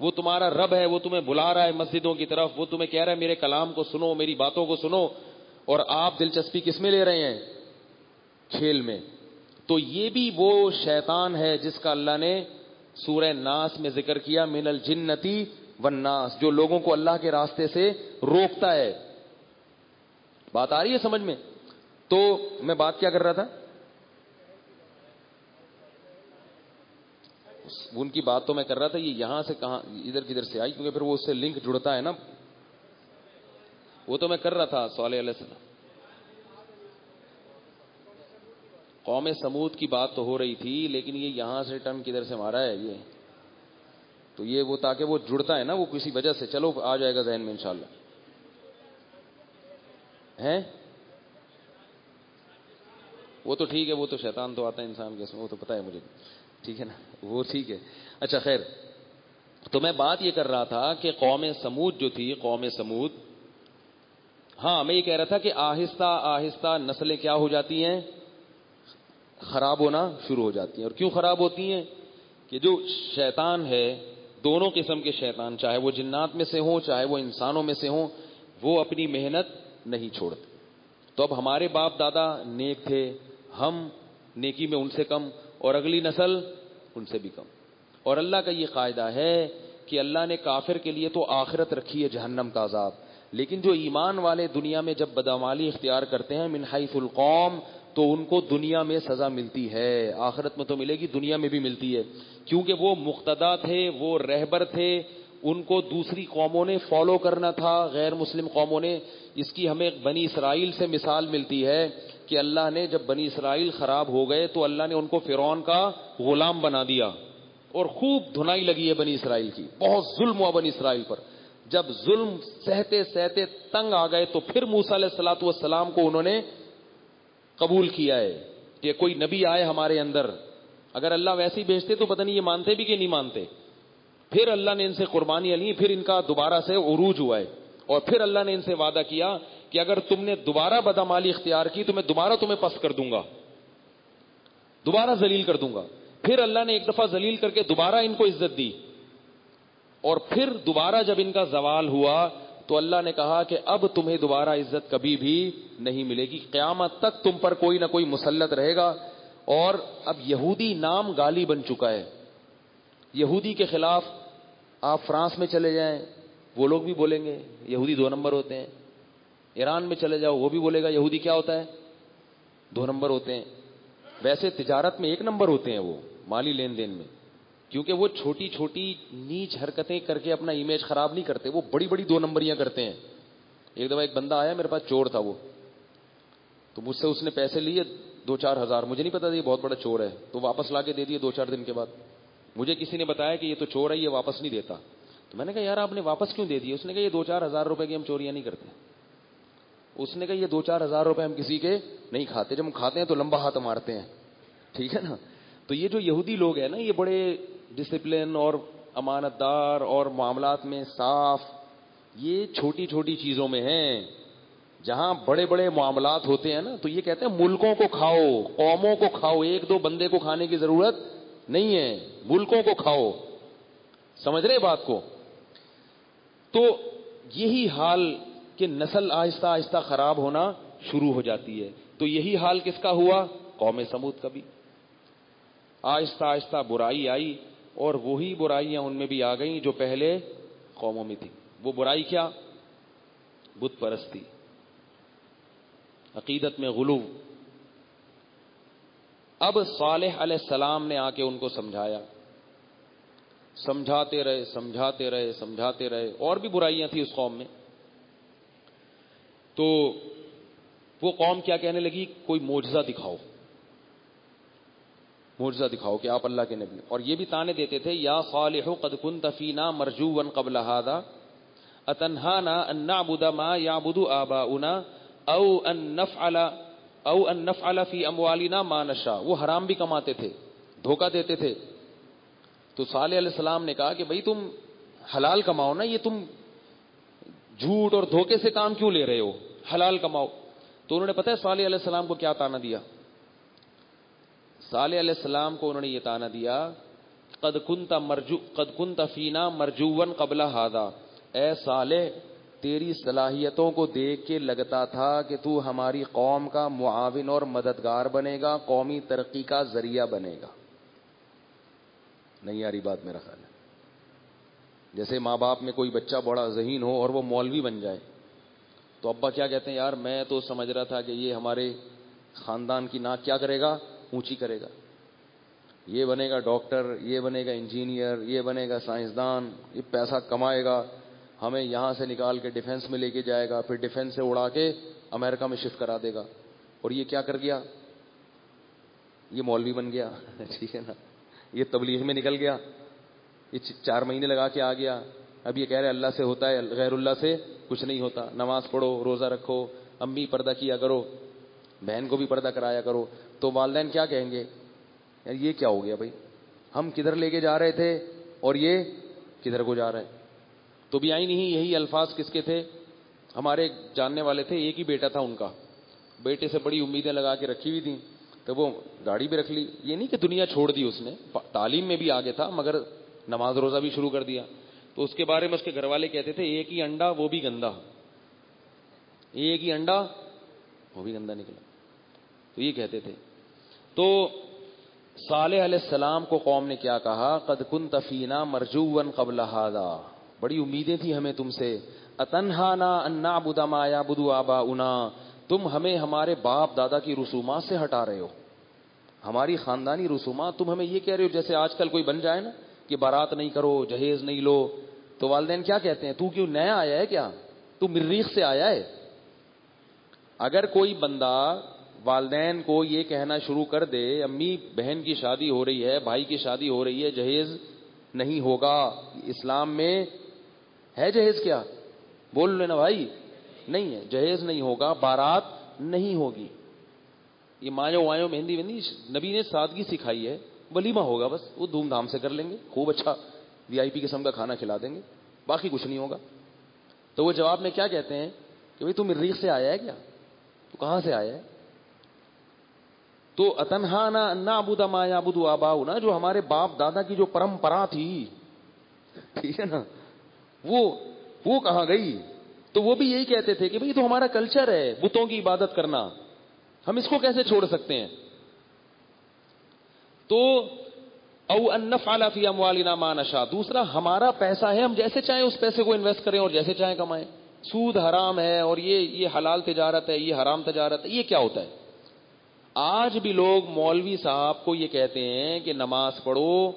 وہ تمہارا رب ہے, وہ تمہیں بلا رہا ہے مسجدوں کی طرف, وہ تمہیں کہہ رہا ہے میرے کلام کو سنو, میری باتوں کو سنو, اور آپ دلچسپی کس میں لے رہے ہیں؟ کھیل میں. تو یہ بھی وہ شیطان ہے جس کا اللہ نے سورہ ناس میں ذکر کیا, من الجنتی والناس, جو لوگوں کو اللہ کے راستے سے روکتا ہے. بات آ رہی ہے سمجھ میں؟ تو میں بات کیا کر رہا تھا, ان کی بات تو میں کر رہا تھا, یہ یہاں سے کہاں ادھر کدھر سے آئی, کیونکہ پھر وہ اس سے لنک جڑتا ہے نا. وہ تو میں کر رہا تھا صالح علیہ السلام, قوم سمود کی بات تو ہو رہی تھی, لیکن یہ یہاں سے ٹرن کدھر سے مارا ہے یہ, تو یہ وہ تاکہ وہ جڑتا ہے نا وہ کسی وجہ سے. چلو آ جائے گا ذہن میں انشاءاللہ. ہیں وہ تو ٹھیک ہے, وہ تو شیطان تو آتا ہے انسان کے اس میں, وہ تو پتہ ہے مجھے, ٹھیک ہے نا, وہ ٹھیک ہے. اچھا خیر, تو میں بات یہ کر رہا تھا کہ قوم سمود جو تھی, قوم سمود, ہاں میں یہ کہہ رہا تھا کہ آہستہ آہستہ نسلیں کیا ہو جاتی ہیں, خراب ہونا شروع ہو جاتی ہیں. اور کیوں خراب ہوتی ہیں؟ کہ جو شیطان ہے, دونوں قسم کے شیطان, چاہے وہ جنات میں سے ہوں چاہے وہ انسانوں میں سے ہوں, وہ اپنی محنت نہیں چھوڑتے. تو اب ہمارے باپ دادا نیک تھے, ہم نیکی میں ان سے کم, اور اگلی نسل ان سے بھی کم. اور اللہ کا یہ قاعدہ ہے کہ اللہ نے کافر کے لیے تو آخرت رکھی ہے جہنم کا عذاب, لیکن جو ایمان والے دنیا میں جب بدعمالی اختیار کرتے ہیں من حیث القوم, تو ان کو دنیا میں سزا ملتی ہے, آخرت میں تو ملے گی, دنیا میں بھی ملتی ہے. کیونکہ وہ مقتدا تھے, وہ رہبر تھے, ان کو دوسری قوموں نے فالو کرنا تھا, غیر مسلم قوموں نے. اس کی ہمیں بنی اسرائیل سے مثال ملتی ہے کہ اللہ نے جب بنی اسرائیل خراب ہو گئے تو اللہ نے ان کو فرعون کا غلام بنا دیا, اور خوب دھنائی لگی ہے بنی اسرائیل کی, بہت ظلم ہوا بنی اسرائیل پر. جب ظلم سہتے سہتے تنگ آ گئے تو پھر موسیٰ علیہ الصلوۃ والسلام کو انہوں نے قبول کیا ہے کہ کوئی نبی آئے ہمارے اندر. اگر اللہ ویسے ہی بھیجتے تو پتہ نہیں یہ مانتے بھی کہ نہیں مانتے. پھر اللہ نے ان سے قربانی لی, پھر ان کا دوبارہ سے عروج ہوا ہے, اور پھر اللہ نے ان سے وعدہ کیا کہ اگر تم نے دوبارہ بدعمالی اختیار کی تو میں دوبارہ تمہیں پست کر دوں گا, دوبارہ ذلیل کر دوں گا. پھر اللہ نے ایک دفعہ ذلیل کر کے دوبارہ ان کو عزت دی, اور پھر دوبارہ جب ان کا زوال ہوا تو اللہ نے کہا کہ اب تمہیں دوبارہ عزت کبھی بھی نہیں ملے گی, قیامت تک تم پر کوئی نہ کوئی مسلط رہے گا. اور اب یہودی نام گالی بن چکا ہے. یہودی کے خلاف آپ فرانس میں چلے جائیں, وہ لوگ بھی بولیں گے یہودی 2 نمبر ہوتے ہیں. ایران میں چلے جاؤ, وہ بھی بولے گا یہودی کیا ہوتا ہے, 2 نمبر ہوتے ہیں. ویسے تجارت میں 1 نمبر ہوتے ہیں وہ, مالی لین دین میں, کیونکہ وہ چھوٹی چھوٹی نیچ حرکتیں کر کے اپنا امیج خراب نہیں کرتے, وہ بڑی بڑی 2 نمبریاں کرتے ہیں. ایک دفعہ ایک بندہ آیا میرے پاس, چور تھا وہ, تو مجھ سے اس نے پیسے لیے 2-4 ہزار, مجھے نہیں پتا تھا یہ بہت بڑا چور ہے, تو واپس لا کے دے دیے 2-4 دن کے بعد. مجھے کسی نے بتایا کہ یہ تو چور ہے, یہ واپس نہیں دیتا. تو میں نے کہا یار آپ نے واپس کیوں دے دیے؟ اس نے کہا یہ 2-4 ہزار روپے کی ہم چوریاں نہیں کرتے. اس نے کہا یہ 2-4 ہزار روپے ہم کسی کے نہیں کھاتے, جب ہم کھاتے ہیں تو لمبا ہاتھ مارتے ہیں, ٹھیک ہے نا. تو یہ جو یہودی لوگ ہیں نا, یہ بڑے ڈسپلن اور امانت دار اور معاملات میں صاف, یہ چھوٹی چھوٹی چیزوں میں ہیں. جہاں بڑے بڑے معاملات ہوتے ہیں نا, تو یہ کہتے ہیں ملکوں کو کھاؤ, قوموں کو کھاؤ, 1-2 بندے کو کھانے کی ضرورت نہیں ہے, ملکوں کو کھاؤ. سمجھ رہے بات کو؟ تو یہی حال کہ نسل آہستہ آہستہ خراب ہونا شروع ہو جاتی ہے. تو یہی حال کس کا ہوا؟ قوم سمود کا بھی. آہستہ آہستہ برائی آئی, اور وہی برائیاں ان میں بھی آ گئیں جو پہلے قوموں میں تھی. وہ برائی کیا؟ بت پرستی, عقیدت میں غلو. اب صالح علیہ السلام نے آ کے ان کو سمجھایا, سمجھاتے رہے سمجھاتے رہے سمجھاتے رہے, اور بھی برائیاں تھیں اس قوم میں. تو وہ قوم کیا کہنے لگی؟ کوئی معجزہ دکھاؤ, معجزہ دکھاؤ کہ آپ اللہ کے نبی. اور یہ بھی تانے دیتے تھے, یا صالح قد كنت فینا مرجوا قبل هذا اتنهانا ان نعبد ما يعبد آباؤنا او ان نفعل في اموالنا ما نشاء. وہ حرام بھی کماتے تھے, دھوکہ دیتے تھے. تو صالح علیہ السلام نے کہا کہ بھئی تم حلال کماؤ نا, یہ تم جھوٹ اور دھوکے سے کام کیوں لے رہے ہو, حلال کماؤ. تو انہوں نے پتہ ہے صالح علیہ السلام کو کیا تانا دیا؟ صالح علیہ السلام کو انہوں نے یہ تانا دیا, قد کنت فینا مرجوا قبل هذا. اے صالح, تیری صلاحیتوں کو دیکھ کے لگتا تھا کہ تو ہماری قوم کا معاون اور مددگار بنے گا, قومی ترقی کا ذریعہ بنے گا. نہیں آ رہی بات میرا خیال ہے. جیسے ماں باپ میں کوئی بچہ بڑا ذہین ہو اور وہ مولوی بن جائے, تو ابا کیا کہتے ہیں, یار میں تو سمجھ رہا تھا کہ یہ ہمارے خاندان کی ناک کیا کرے گا, اونچی کرے گا, یہ بنے گا ڈاکٹر, یہ بنے گا انجینئر, یہ بنے گا سائنسدان, یہ پیسہ کمائے گا, ہمیں یہاں سے نکال کے ڈیفنس میں لے کے جائے گا, پھر ڈیفنس سے اڑا کے امریکہ میں شفٹ کرا دے گا. اور یہ کیا کر گیا؟ یہ مولوی بن گیا, ٹھیک ہے نا, یہ تبلیغ میں نکل گیا, یہ 4 مہینے لگا کے آ گیا. اب یہ کہہ رہے اللہ سے ہوتا ہے, غیر اللہ سے کچھ نہیں ہوتا. نماز پڑھو, روزہ رکھو, امی پردہ کیا کرو, بہن کو بھی پردہ کرایا کرو. تو والدین کیا کہیں گے, یار یہ کیا ہو گیا بھائی, ہم کدھر لے کے جا رہے تھے اور یہ کدھر کو جا رہا ہے. تو بھی آئی نہیں. یہی الفاظ کس کے تھے؟ ہمارے جاننے والے تھے, ایک ہی بیٹا تھا ان کا, بیٹے سے بڑی امیدیں لگا کے رکھی ہوئی تھیں, تو وہ گاڑی بھی رکھ لی. یہ نہیں کہ دنیا چھوڑ دی اس نے, تعلیم میں بھی آگے تھا, مگر نماز روزہ بھی شروع کر دیا. تو اس کے بارے میں اس کے گھر والے کہتے تھے, ایک ہی انڈا وہ بھی گندا, ایک ہی انڈا وہ بھی گندا نکلا. تو یہ کہتے تھے. تو صالح علیہ السلام کو قوم نے کیا کہا, قد کنت فینا مرجوا قبل هذا, بڑی امیدیں تھی ہمیں تم سے. اتنہانا ان نعبد ما یعبد آباؤنا, تم ہمیں ہمارے باپ دادا کی رسومات سے ہٹا رہے ہو, ہماری خاندانی رسومات. تم ہمیں یہ کہہ رہے ہو جیسے آج کل کوئی بن جائے نا کہ بارات نہیں کرو, جہیز نہیں لو, تو والدین کیا کہتے ہیں, تو کیوں نیا آیا ہے کیا, تو مریخ سے آیا ہے. اگر کوئی بندہ والدین کو یہ کہنا شروع کر دے, امی بہن کی شادی ہو رہی ہے, بھائی کی شادی ہو رہی ہے, جہیز نہیں ہوگا, اسلام میں ہے جہیز کیا, بول لینا بھائی, نہیں ہے, جہیز نہیں ہوگا, بارات نہیں ہوگی, یہ مایو وایو مہندی وہندی نبی نے سادگی سکھائی ہے, ولیمہ ہوگا بس, وہ دھوم دھام سے کر لیں گے, خوب اچھا VIP قسم کا کھانا کھلا دیں گے, باقی کچھ نہیں ہوگا. تو وہ جواب میں کیا کہتے ہیں کہ بھئی تو مریخ سے آیا ہے کیا, تو کہاں سے آیا ہے. تو اتنہانا ان نعبد ما یعبد آباؤنا, جو ہمارے باپ دادا کی جو پرمپرا تھی, ٹھیک ہے نا, وہ کہاں گئی. تو وہ بھی یہی کہتے تھے کہ بھئی تو ہمارا کلچر ہے بتوں کی عبادت کرنا, ہم اس کو کیسے چھوڑ سکتے ہیں. تو او ان نفعل فی اموالنا ما نشاء, دوسرا ہمارا پیسہ ہے, ہم جیسے چاہیں اس پیسے کو انویسٹ کریں اور جیسے چاہیں کمائیں. سود حرام ہے اور یہ حلال تجارت ہے, یہ حرام تجارت ہے. یہ کیا ہوتا ہے؟ آج بھی لوگ مولوی صاحب کو یہ کہتے ہیں کہ نماز پڑھو,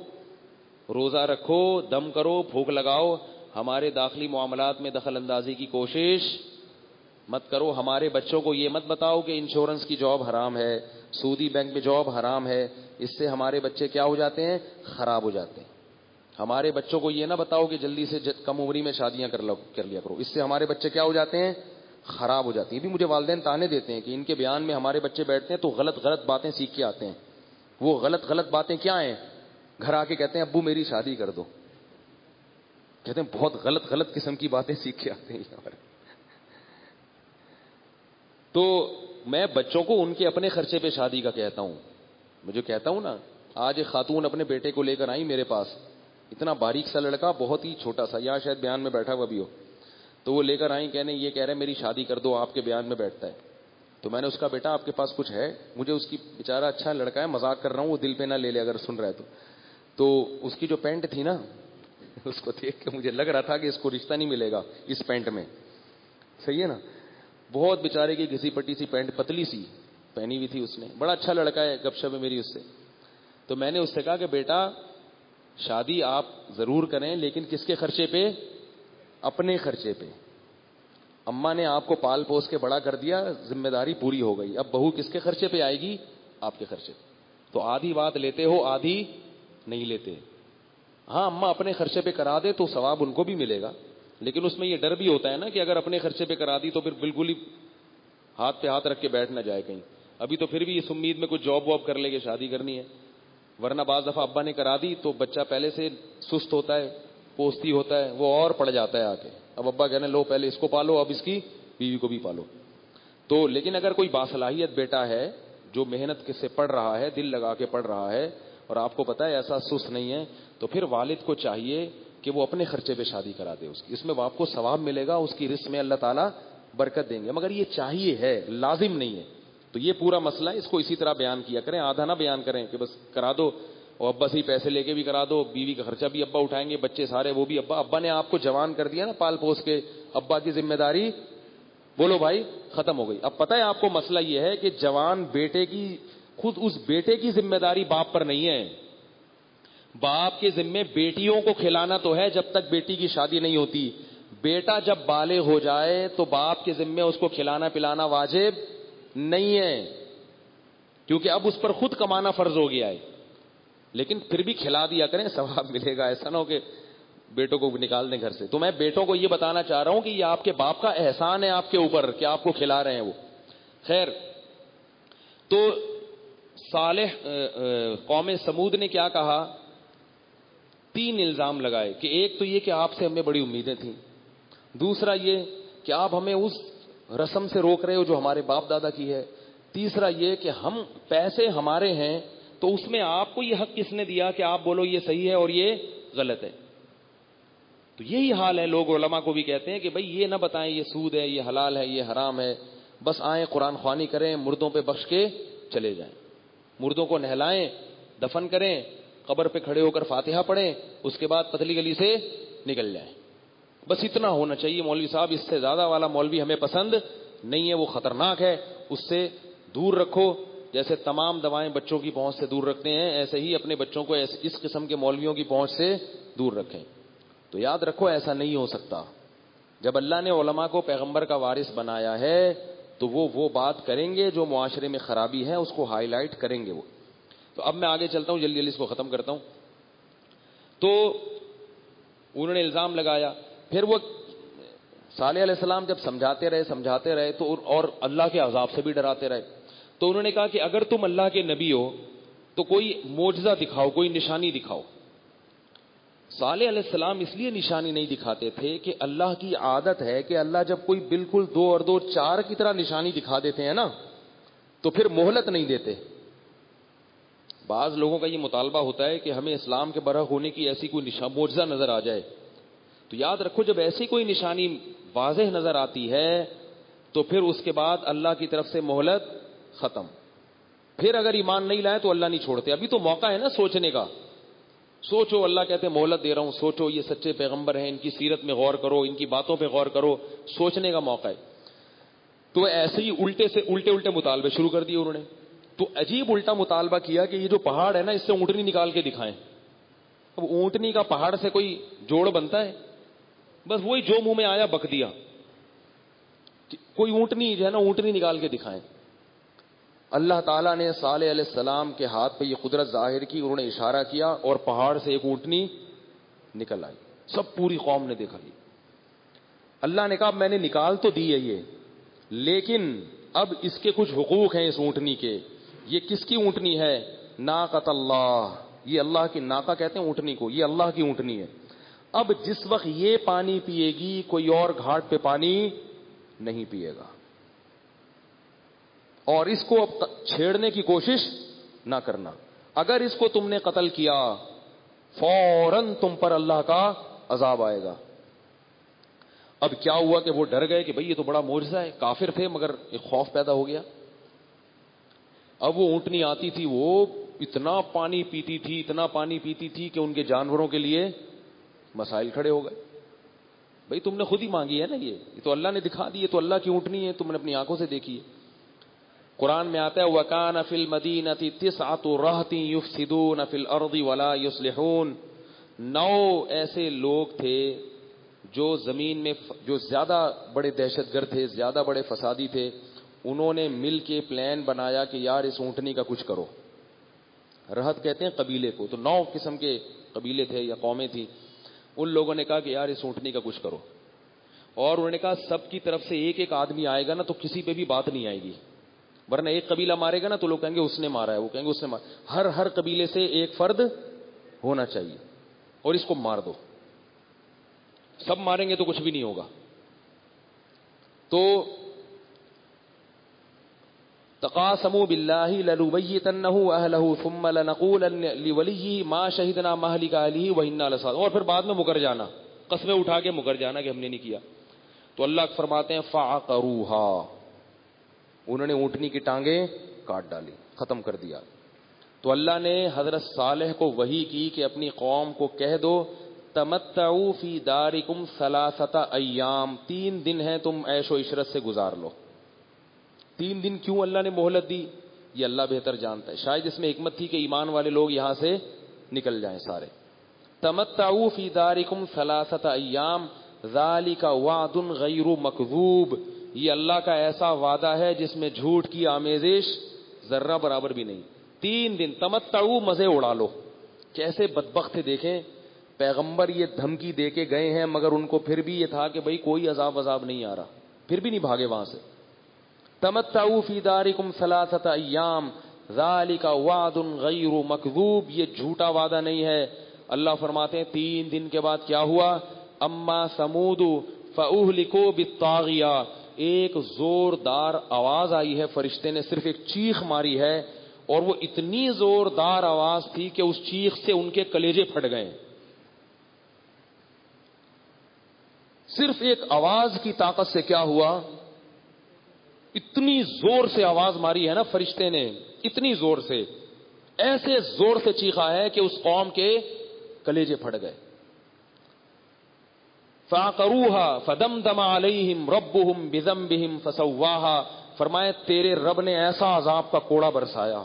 روزہ رکھو, دم کرو, بھوک لگاؤ, ہمارے داخلی معاملات میں دخل اندازی کی کوشش مت کرو, ہمارے بچوں کو یہ مت بتاؤ کہ انشورنس کی جاب حرام ہے, سودی بینک میں جاب حرام ہے, اس سے ہمارے بچے کیا ہو جاتے ہیں؟ خراب ہو جاتے ہیں. ہمارے بچوں کو یہ نہ بتاؤ کہ جلدی سے کم عمری میں شادیاں کر لیا کرو. اس سے ہمارے بچے کیا ہو جاتے ہیں؟ خراب ہو جاتی ہیں. بھی مجھے والدین تانے دیتے ہیں کہ ان کے بیان میں ہمارے بچے بیٹھتے ہیں تو غلط غلط باتیں سیکھ کے آتے ہیں. وہ غلط غلط باتیں کیا ہیں؟ گھر آ کے کہتے ہیں ابو میری شادی کر دو. کہتے ہیں بہت غلط غلط قسم کی باتیں سیکھ کے آتے ہیں ہمارے. تو میں بچوں کو ان کے اپنے خرچے پہ شادی کا کہتا ہوں. مجھے کہتا ہوں نا, آج ایک خاتون اپنے بیٹے کو لے کر آئی میرے پاس, اتنا باریک سا لڑکا, بہت ہی چھوٹا سا, یا شاید بیان میں بیٹھا ہوا بھی ہو. تو وہ لے کر آئی, یہ کہہ رہے میری شادی کر دو, آپ کے بیان میں بیٹھتا ہے. تو میں نے اس کا بیٹا آپ کے پاس کچھ ہے؟ مجھے اس کی بیچارہ اچھا لڑکا ہے, مذاق کر رہا ہوں, وہ دل پہ نہ لے اگر سن رہا ہے تو اس کی جو پینٹ تھی نا, اس کو دیکھ کے مجھے لگ رہا تھا کہ اس کو رشتہ نہیں ملے گا اس پینٹ میں. صحیح ہے نا؟ بہت بیچارے کی گھسی پٹی سی پینٹ, پتلی سی پہنی ہوئی تھی اس نے. بڑا اچھا لڑکا ہے, گپ شپ ہے میری اس سے. تو میں نے اس سے کہا کہ بیٹا شادی آپ ضرور کریں, لیکن کس کے خرچے پہ؟ اپنے خرچے پہ. اماں نے آپ کو پال پوس کے بڑا کر دیا, ذمہ داری پوری ہو گئی. اب بہو کس کے خرچے پہ آئے گی؟ آپ کے خرچے پہ. تو آدھی بات لیتے ہو, آدھی نہیں لیتے. ہاں اماں اپنے خرچے پہ کرا دے تو ثواب ان کو بھی ملے گا, لیکن اس میں یہ ڈر بھی ہوتا ہے نا کہ اگر اپنے خرچے پہ کرا دی تو پھر بالکل ہی ہاتھ پہ ہاتھ رکھ کے بیٹھ نہ جائے کہیں. ابھی تو پھر بھی اس امید میں کچھ جاب واب کر لے کے شادی کرنی ہے, ورنہ بعض دفعہ ابا نے کرا دی تو بچہ پہلے سے سست ہوتا ہے, پوستی ہوتا ہے, وہ اور پڑ جاتا ہے آ کے. اب ابا کہنے لو پہلے اس کو پالو, اب اس کی بیوی کو بھی پالو. تو لیکن اگر کوئی باصلاحیت بیٹا ہے جو محنت سے پڑھ رہا ہے, دل لگا کے پڑھ رہا ہے, اور آپ کو پتا ہے ایسا سست نہیں ہے, تو پھر والد کو چاہیے کہ وہ اپنے خرچے پہ شادی کرا دے اس کی. اس میں آپ کو ثواب ملے گا, اس کی رزق میں اللہ تعالیٰ برکت دیں گے. مگر یہ چاہیے ہے, لازم نہیں ہے. تو یہ پورا مسئلہ ہے, اس کو اسی طرح بیان کیا کریں, آدھا نہ بیان کریں کہ بس کرا دو اور ابا سے ہی پیسے لے کے بھی کرا دو, بیوی کا خرچہ بھی ابا اٹھائیں گے, بچے سارے وہ بھی ابا. ابا نے آپ کو جوان کر دیا نا پال پوس کے, ابا کی ذمہ داری بولو بھائی ختم ہو گئی. اب پتہ ہے آپ کو مسئلہ یہ ہے کہ جوان بیٹے کی, خود اس بیٹے کی ذمہ داری باپ پر نہیں ہے. باپ کے ذمے بیٹیوں کو کھلانا تو ہے جب تک بیٹی کی شادی نہیں ہوتی. بیٹا جب بالغ ہو جائے تو باپ کے ذمے اس کو کھلانا پلانا واجب نہیں ہے, کیونکہ اب اس پر خود کمانا فرض ہو گیا ہے. لیکن پھر بھی کھلا دیا کریں, ثواب ملے گا. ایسا نہ ہو کہ بیٹوں کو نکال دیں گھر سے. تو میں بیٹوں کو یہ بتانا چاہ رہا ہوں کہ یہ آپ کے باپ کا احسان ہے آپ کے اوپر کہ آپ کو کھلا رہے ہیں وہ. خیر, تو صالح قوم سمود نے کیا کہا؟ 3 الزام لگائے کہ ایک تو یہ کہ آپ سے ہمیں بڑی امیدیں تھیں, دوسرا یہ کہ آپ ہمیں اس رسم سے روک رہے ہو جو ہمارے باپ دادا کی ہے, تیسرا یہ کہ ہم پیسے ہمارے ہیں تو اس میں آپ کو یہ حق کس نے دیا کہ آپ بولو یہ صحیح ہے اور یہ غلط ہے. تو یہی حال ہے. لوگ علماء کو بھی کہتے ہیں کہ بھئی یہ نہ بتائیں یہ سود ہے, یہ حلال ہے, یہ حرام ہے, بس آئیں قرآن خوانی کریں, مردوں پہ بخش کے چلے جائیں, مردوں کو نہلائیں, دفن کریں, قبر پہ کھڑے ہو کر فاتحہ پڑھیں, اس کے بعد پتلی گلی سے نکل جائیں. بس اتنا ہونا چاہیے مولوی صاحب, اس سے زیادہ والا مولوی ہمیں پسند نہیں ہے, وہ خطرناک ہے, اس سے دور رکھو. جیسے تمام دوائیں بچوں کی پہنچ سے دور رکھتے ہیں, ایسے ہی اپنے بچوں کو اس قسم کے مولویوں کی پہنچ سے دور رکھیں. تو یاد رکھو ایسا نہیں ہو سکتا. جب اللہ نے علماء کو پیغمبر کا وارث بنایا ہے تو وہ بات کریں گے جو معاشرے میں خرابی ہے اس کو ہائی لائٹ کریں گے وہ. تو اب میں آگے چلتا ہوں, جلدی جلدی اس کو ختم کرتا ہوں. تو انہوں نے الزام لگایا, پھر وہ صالح علیہ السلام جب سمجھاتے رہے تو اور اللہ کے عذاب سے بھی ڈراتے رہے, تو انہوں نے کہا کہ اگر تم اللہ کے نبی ہو تو کوئی معجزہ دکھاؤ, کوئی نشانی دکھاؤ. صالح علیہ السلام اس لیے نشانی نہیں دکھاتے تھے کہ اللہ کی عادت ہے کہ اللہ جب کوئی بالکل 2 اور 2 4 کی طرح نشانی دکھا دیتے ہیں نا تو پھر مہلت نہیں دیتے. بعض لوگوں کا یہ مطالبہ ہوتا ہے کہ ہمیں اسلام کے برحق ہونے کی ایسی کوئی معجزہ نظر آ جائے. تو یاد رکھو جب ایسی کوئی نشانی واضح نظر آتی ہے تو پھر اس کے بعد اللہ کی طرف سے مہلت ختم. پھر اگر ایمان نہیں لائے تو اللہ نہیں چھوڑتے. ابھی تو موقع ہے نا سوچنے کا. سوچو, اللہ کہتے ہیں مہلت دے رہا ہوں, سوچو یہ سچے پیغمبر ہیں, ان کی سیرت میں غور کرو, ان کی باتوں پہ غور کرو, سوچنے کا موقع ہے. تو ایسے ہی الٹے مطالبے شروع کر دیے انہوں نے. تو عجیب الٹا مطالبہ کیا کہ یہ جو پہاڑ ہے نا اس سے اونٹنی نکال کے دکھائیں. اب اونٹنی کا پہاڑ سے کوئی جوڑ بنتا ہے؟ بس وہی جو منہ میں آیا بک دیا. کوئی اونٹنی جو ہے نا اونٹنی نکال کے دکھائیں. اللہ تعالیٰ نے صالح علیہ السلام کے ہاتھ پہ یہ قدرت ظاہر کی، انہوں نے اشارہ کیا اور پہاڑ سے ایک اونٹنی نکل آئی. سب پوری قوم نے دیکھا. اللہ نے کہا میں نے نکال تو دی ہے یہ، لیکن اب اس کے کچھ حقوق ہیں اس اونٹنی کے. یہ کس کی اونٹنی ہے؟ ناقۃ اللہ. یہ اللہ کی ناقہ کہتے ہیں اونٹنی کو، یہ اللہ کی اونٹنی ہے. اب جس وقت یہ پانی پیے گی کوئی اور گھاٹ پہ پانی نہیں پیے گا، اور اس کو اب چھیڑنے کی کوشش نہ کرنا. اگر اس کو تم نے قتل کیا فوراً تم پر اللہ کا عذاب آئے گا. اب کیا ہوا کہ وہ ڈر گئے کہ بھئی یہ تو بڑا معجزہ ہے. کافر تھے مگر ایک خوف پیدا ہو گیا. اب وہ اونٹنی آتی تھی، وہ اتنا پانی پیتی تھی، اتنا پانی پیتی تھی کہ ان کے جانوروں کے لیے مسائل کھڑے ہو گئے. بھئی تم نے خود ہی مانگی ہے نا، یہ تو اللہ نے دکھا دی، یہ تو اللہ کی اونٹنی ہے، تم نے اپنی آنکھوں سے دیکھی ہے. قرآن میں آتا ہے وَكَانَ فِي الْمَدِينَةِ 9 رَهْطٍ يُفْسِدُونَ فِي الْأَرْضِ وَلَا يُصْلِحُونَ. 9 ایسے لوگ تھے جو زمین میں جو زیادہ بڑے دہشت گرد تھے، زیادہ بڑے فسادی تھے. انہوں نے مل کے پلان بنایا کہ یار اس اونٹنی کا کچھ کرو. رہط کہتے ہیں قبیلے کو، تو 9 قسم کے قبیلے تھے یا قومیں تھیں. ان لوگوں نے کہا کہ یار اس اونٹنی کا کچھ کرو، اور انہوں نے کہا سب کی طرف سے ایک ایک آدمی آئے گا نا تو کسی پہ بھی بات نہیں آئے گی، ورنہ ایک قبیلہ مارے گا نا تو لوگ کہیں گے اس نے مارا ہے، وہ کہیں گے اس نے مارا. ہر قبیلے سے ایک فرد ہونا چاہیے اور اس کو مار دو. سب ماریں گے تو کچھ بھی نہیں ہوگا. تو تقاسموا باللہ لنبیتنہ اہلہ ثم لنقولن لولیہ ما شہدنا مہلک اہلہ وإنا لصادقون. اور پھر بعد میں مکر جانا، قسمیں اٹھا کے مکر جانا کہ ہم نے نہیں کیا. تو اللہ فرماتے ہیں فعقروہا، انہوں نے اونٹنی کی ٹانگیں کاٹ ڈالی، ختم کر دیا. تو اللہ نے حضرت صالح کو وحی کی کہ اپنی قوم کو کہہ دو تمتعوا فی دارکم 3 ایام، 3 دن ہیں تم عیش و عشرت سے گزار لو. 3 دن کیوں اللہ نے مہلت دی یہ اللہ بہتر جانتا ہے. شاید اس میں حکمت تھی کہ ایمان والے لوگ یہاں سے نکل جائیں سارے. تمتعوا فی دارکم 3 ایام ذالک وعد غیر مکذوب، یہ اللہ کا ایسا وعدہ ہے جس میں جھوٹ کی آمیزش ذرہ برابر بھی نہیں. 3 دن تمتعوا، مزے اڑا لو. کیسے بدبخت تھے دیکھیں، پیغمبر یہ دھمکی دے کے گئے ہیں مگر ان کو پھر بھی یہ تھا کہ بھئی کوئی عذاب نہیں آ رہا، پھر بھی نہیں بھاگے وہاں سے. تمتعوا فی دارکم 3 ایام ذالک وعد غیر مکذوب، یہ جھوٹا وعدہ نہیں ہے. اللہ فرماتے ہیں 3 دن کے بعد کیا ہوا؟ اما ثمود فاہلکوا بالطاغیہ، ایک زوردار آواز آئی ہے، فرشتے نے صرف ایک چیخ ماری ہے، اور وہ اتنی زوردار آواز تھی کہ اس چیخ سے ان کے کلیجے پھٹ گئے. صرف ایک آواز کی طاقت سے کیا ہوا؟ اتنی زور سے آواز ماری ہے نا فرشتے نے، اتنی زور سے، ایسے زور سے چیخا ہے کہ اس قوم کے کلیجے پھٹ گئے. فَعَقَرُوهَا فَدَمْدَمَ عَلَيْهِمْ رَبُّهُمْ بِذَنبِهِمْ فَسَوَّاهَا، فرمائے تیرے رب نے ایسا عذاب کا کوڑا برسایا.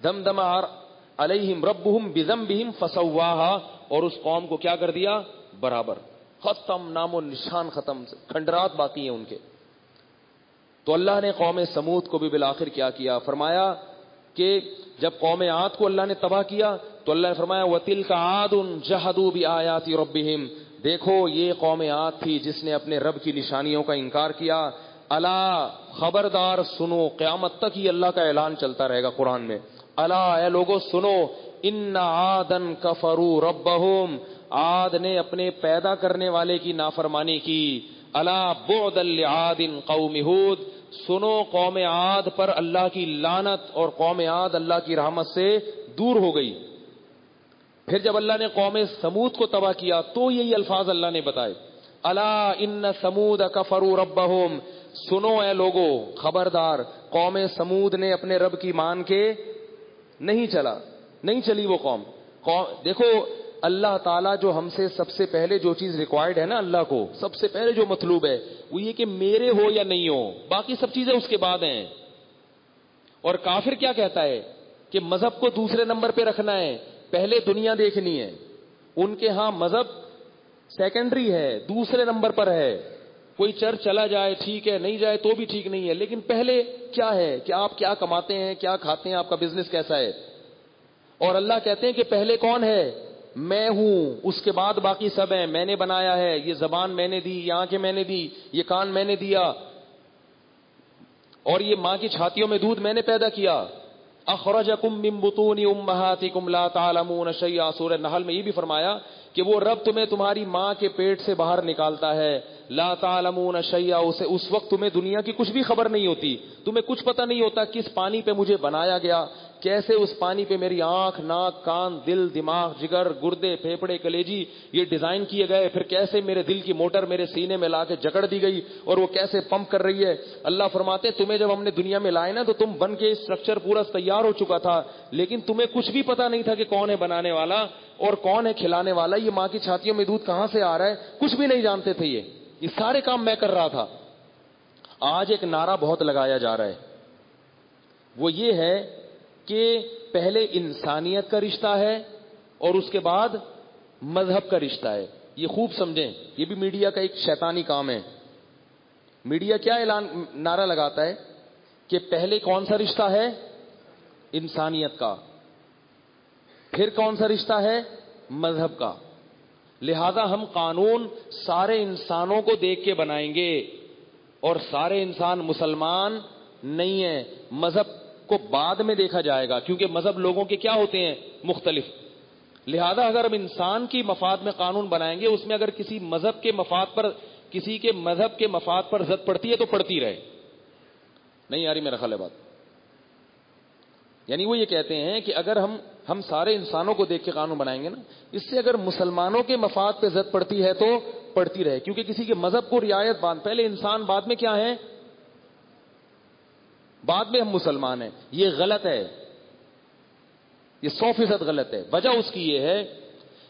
دمدم علیہم ربهم بذنبهم فسواها، اور اس قوم کو کیا کر دیا؟ برابر، ختم، نام و نشان ختم، کھنڈرات باقی ہیں ان کے. تو اللہ نے قوم سمود کو بھی بالآخر کیا کیا؟ فرمایا کہ جب قوم عاد کو اللہ نے تباہ کیا تو اللہ نے فرمایا وَتِلْكَ عَادٌ جَحَدُوا بِآيَاتِ رَبِّهِمْ، دیکھو یہ قوم عاد تھی جس نے اپنے رب کی نشانیوں کا انکار کیا. الا، خبردار سنو، قیامت تک ہی اللہ کا اعلان چلتا رہے گا قرآن میں. الا، اے لوگو سنو، ان عادن کفروا ربہم، عاد نے اپنے پیدا کرنے والے کی نافرمانی کی. الا بعدا لعاد قوم ہود، سنو قوم عاد پر اللہ کی لعنت، اور قوم عاد اللہ کی رحمت سے دور ہو گئی. پھر جب اللہ نے قوم سمود کو تباہ کیا تو یہی الفاظ اللہ نے بتائے، الا ان سمود کفروا ربہم، سنو اے لوگو، خبردار قوم سمود نے اپنے رب کی مان کے نہیں چلی وہ قوم. دیکھو اللہ تعالیٰ جو ہم سے سب سے پہلے جو چیز ریکوائرڈ ہے نا، اللہ کو سب سے پہلے جو مطلوب ہے وہ یہ کہ میرے ہو یا نہیں ہو، باقی سب چیزیں اس کے بعد ہیں. اور کافر کیا کہتا ہے کہ مذہب کو دوسرے نمبر پہ رکھنا ہے، پہلے دنیا دیکھنی ہے. ان کے ہاں مذہب سیکنڈری ہے، دوسرے نمبر پر ہے. کوئی چرچ چلا جائے ٹھیک ہے, نہیں جائے تو بھی ٹھیک نہیں ہے, لیکن پہلے کیا ہے کہ آپ کیا کماتے ہیں, کیا کھاتے ہیں, آپ کا بزنس کیسا ہے. اور اللہ کہتے ہیں کہ پہلے کون ہے, میں ہوں, اس کے بعد باقی سب ہیں, میں نے بنایا ہے, یہ زبان میں نے دی, یہ آنکھیں میں نے دی, یہ کان میں نے دیا, اور یہ ماں کی چھاتیوں میں دودھ میں نے پیدا کیا. اخرجکم من بطون امہاتکم لا تعلمون شیئا, سورہ نحل میں یہ بھی فرمایا کہ وہ رب تمہیں تمہاری ماں کے پیٹ سے باہر نکالتا ہے, لا تعلمون شیئا, اسے اس وقت تمہیں دنیا کی کچھ بھی خبر نہیں ہوتی, تمہیں کچھ پتہ نہیں ہوتا کس پانی پہ مجھے بنایا گیا, کیسے اس پانی پہ میری آنکھ, ناک, کان, دل, دماغ, جگر, گردے, پھیپھڑے, کلیجی یہ ڈیزائن کیے گئے, پھر کیسے میرے دل کی موٹر میرے سینے میں لا کے جکڑ دی گئی اور وہ کیسے پمپ کر رہی ہے. اللہ فرماتے تمہیں جب ہم نے دنیا میں لائے نا تو تم بن کے اسٹرکچر پورا تیار ہو چکا تھا, لیکن تمہیں کچھ بھی پتا نہیں تھا کہ کون ہے بنانے والا اور کون ہے کھلانے والا, یہ ماں کی چھاتیوں میں دودھ کہاں سے آ رہا ہے, کچھ بھی نہیں جانتے تھے. یہ سارے کام میں کر رہا تھا. آج ایک نعرہ بہت لگایا جا رہا ہے, وہ یہ ہے کہ پہلے انسانیت کا رشتہ ہے اور اس کے بعد مذہب کا رشتہ ہے. یہ خوب سمجھیں, یہ بھی میڈیا کا ایک شیطانی کام ہے. میڈیا کیا نعرہ لگاتا ہے کہ پہلے کون سا رشتہ ہے, انسانیت کا, پھر کون سا رشتہ ہے, مذہب کا. لہذا ہم قانون سارے انسانوں کو دیکھ کے بنائیں گے, اور سارے انسان مسلمان نہیں ہیں, مذہب کو بعد میں دیکھا جائے گا, کیونکہ مذہب لوگوں کے کیا ہوتے ہیں, مختلف. لہذا اگر ہم انسان کی مفاد میں قانون بنائیں گے, اس میں اگر کسی مذہب کے مفاد پر, کسی کے مذہب کے مفاد پر زد پڑتی ہے تو پڑتی رہے. نہیں یاری میرا خیال ہے بات. یعنی وہ یہ کہتے ہیں کہ اگر ہم سارے انسانوں کو دیکھ کے قانون بنائیں گے نا, اس سے اگر مسلمانوں کے مفاد پہ زد پڑتی ہے تو پڑتی رہے, کیونکہ کسی کے مذہب کو رعایت پہلے انسان بعد میں کیا ہے, بعد میں ہم مسلمان ہیں. یہ غلط ہے, یہ 100% غلط ہے. وجہ اس کی یہ ہے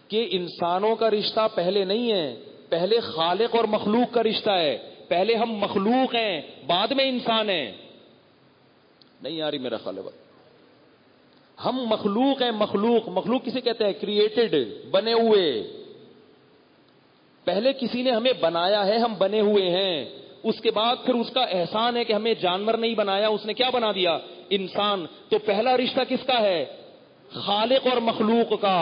کہ انسانوں کا رشتہ پہلے نہیں ہے, پہلے خالق اور مخلوق کا رشتہ ہے. پہلے ہم مخلوق ہیں, بعد میں انسان ہیں. نہیں یاری میرا خیال ہے بات. ہم مخلوق ہیں. مخلوق کسے کہتے ہیں, کریٹڈ, بنے ہوئے. پہلے کسی نے ہمیں بنایا ہے, ہم بنے ہوئے ہیں. اس کے بعد پھر اس کا احسان ہے کہ ہمیں جانور نہیں بنایا, اس نے کیا بنا دیا, انسان. تو پہلا رشتہ کس کا ہے, خالق اور مخلوق کا.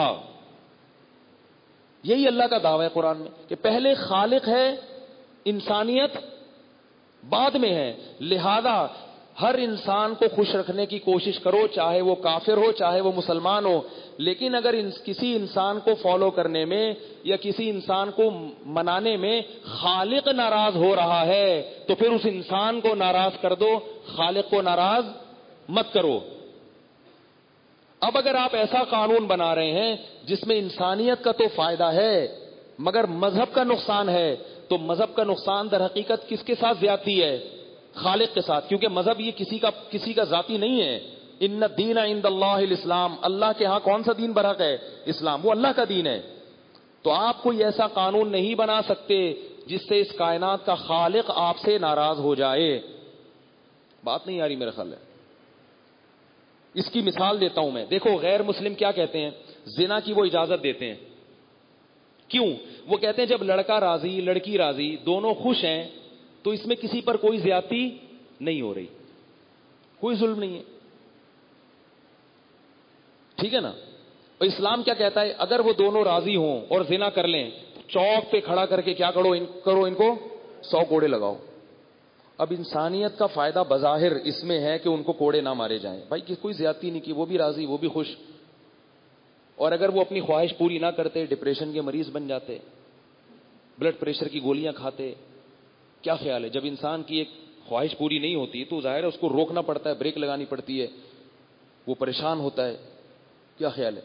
یہی اللہ کا دعویٰ ہے قرآن میں کہ پہلے خالق ہے, انسانیت بعد میں ہے. لہذا ہر انسان کو خوش رکھنے کی کوشش کرو, چاہے وہ کافر ہو چاہے وہ مسلمان ہو. لیکن اگر کسی انسان کو فالو کرنے میں یا کسی انسان کو منانے میں خالق ناراض ہو رہا ہے تو پھر اس انسان کو ناراض کر دو, خالق کو ناراض مت کرو. اب اگر آپ ایسا قانون بنا رہے ہیں جس میں انسانیت کا تو فائدہ ہے مگر مذہب کا نقصان ہے, تو مذہب کا نقصان در حقیقت کس کے ساتھ زیادتی ہے, خالق کے ساتھ. کیونکہ مذہب یہ کسی کا ذاتی نہیں ہے. ان الدین عند اللہ الاسلام, اللہ کے ہاں کون سا دین برحق ہے, اسلام, وہ اللہ کا دین ہے. تو آپ کوئی ایسا قانون نہیں بنا سکتے جس سے اس کائنات کا خالق آپ سے ناراض ہو جائے. بات نہیں آ رہی میرا خیال ہے. اس کی مثال دیتا ہوں میں. دیکھو غیر مسلم کیا کہتے ہیں, زنا کی وہ اجازت دیتے ہیں. کیوں؟ وہ کہتے ہیں جب لڑکا راضی لڑکی راضی دونوں خوش ہیں تو اس میں کسی پر کوئی زیادتی نہیں ہو رہی, کوئی ظلم نہیں ہے. ٹھیک ہے نا. اور اسلام کیا کہتا ہے, اگر وہ دونوں راضی ہوں اور زنا کر لیں تو چوک پہ کھڑا کر کے کیا کرو ان کو 100 کوڑے لگاؤ. اب انسانیت کا فائدہ بظاہر اس میں ہے کہ ان کو کوڑے نہ مارے جائیں. بھائی کوئی زیادتی نہیں کی, وہ بھی راضی وہ بھی خوش. اور اگر وہ اپنی خواہش پوری نہ کرتے ڈپریشن کے مریض بن جاتے, بلڈ پریشر کی گولیاں کھاتے. کیا خیال ہے, جب انسان کی ایک خواہش پوری نہیں ہوتی تو ظاہر ہے اس کو روکنا پڑتا ہے, بریک لگانی پڑتی ہے, وہ پریشان ہوتا ہے. کیا خیال ہے,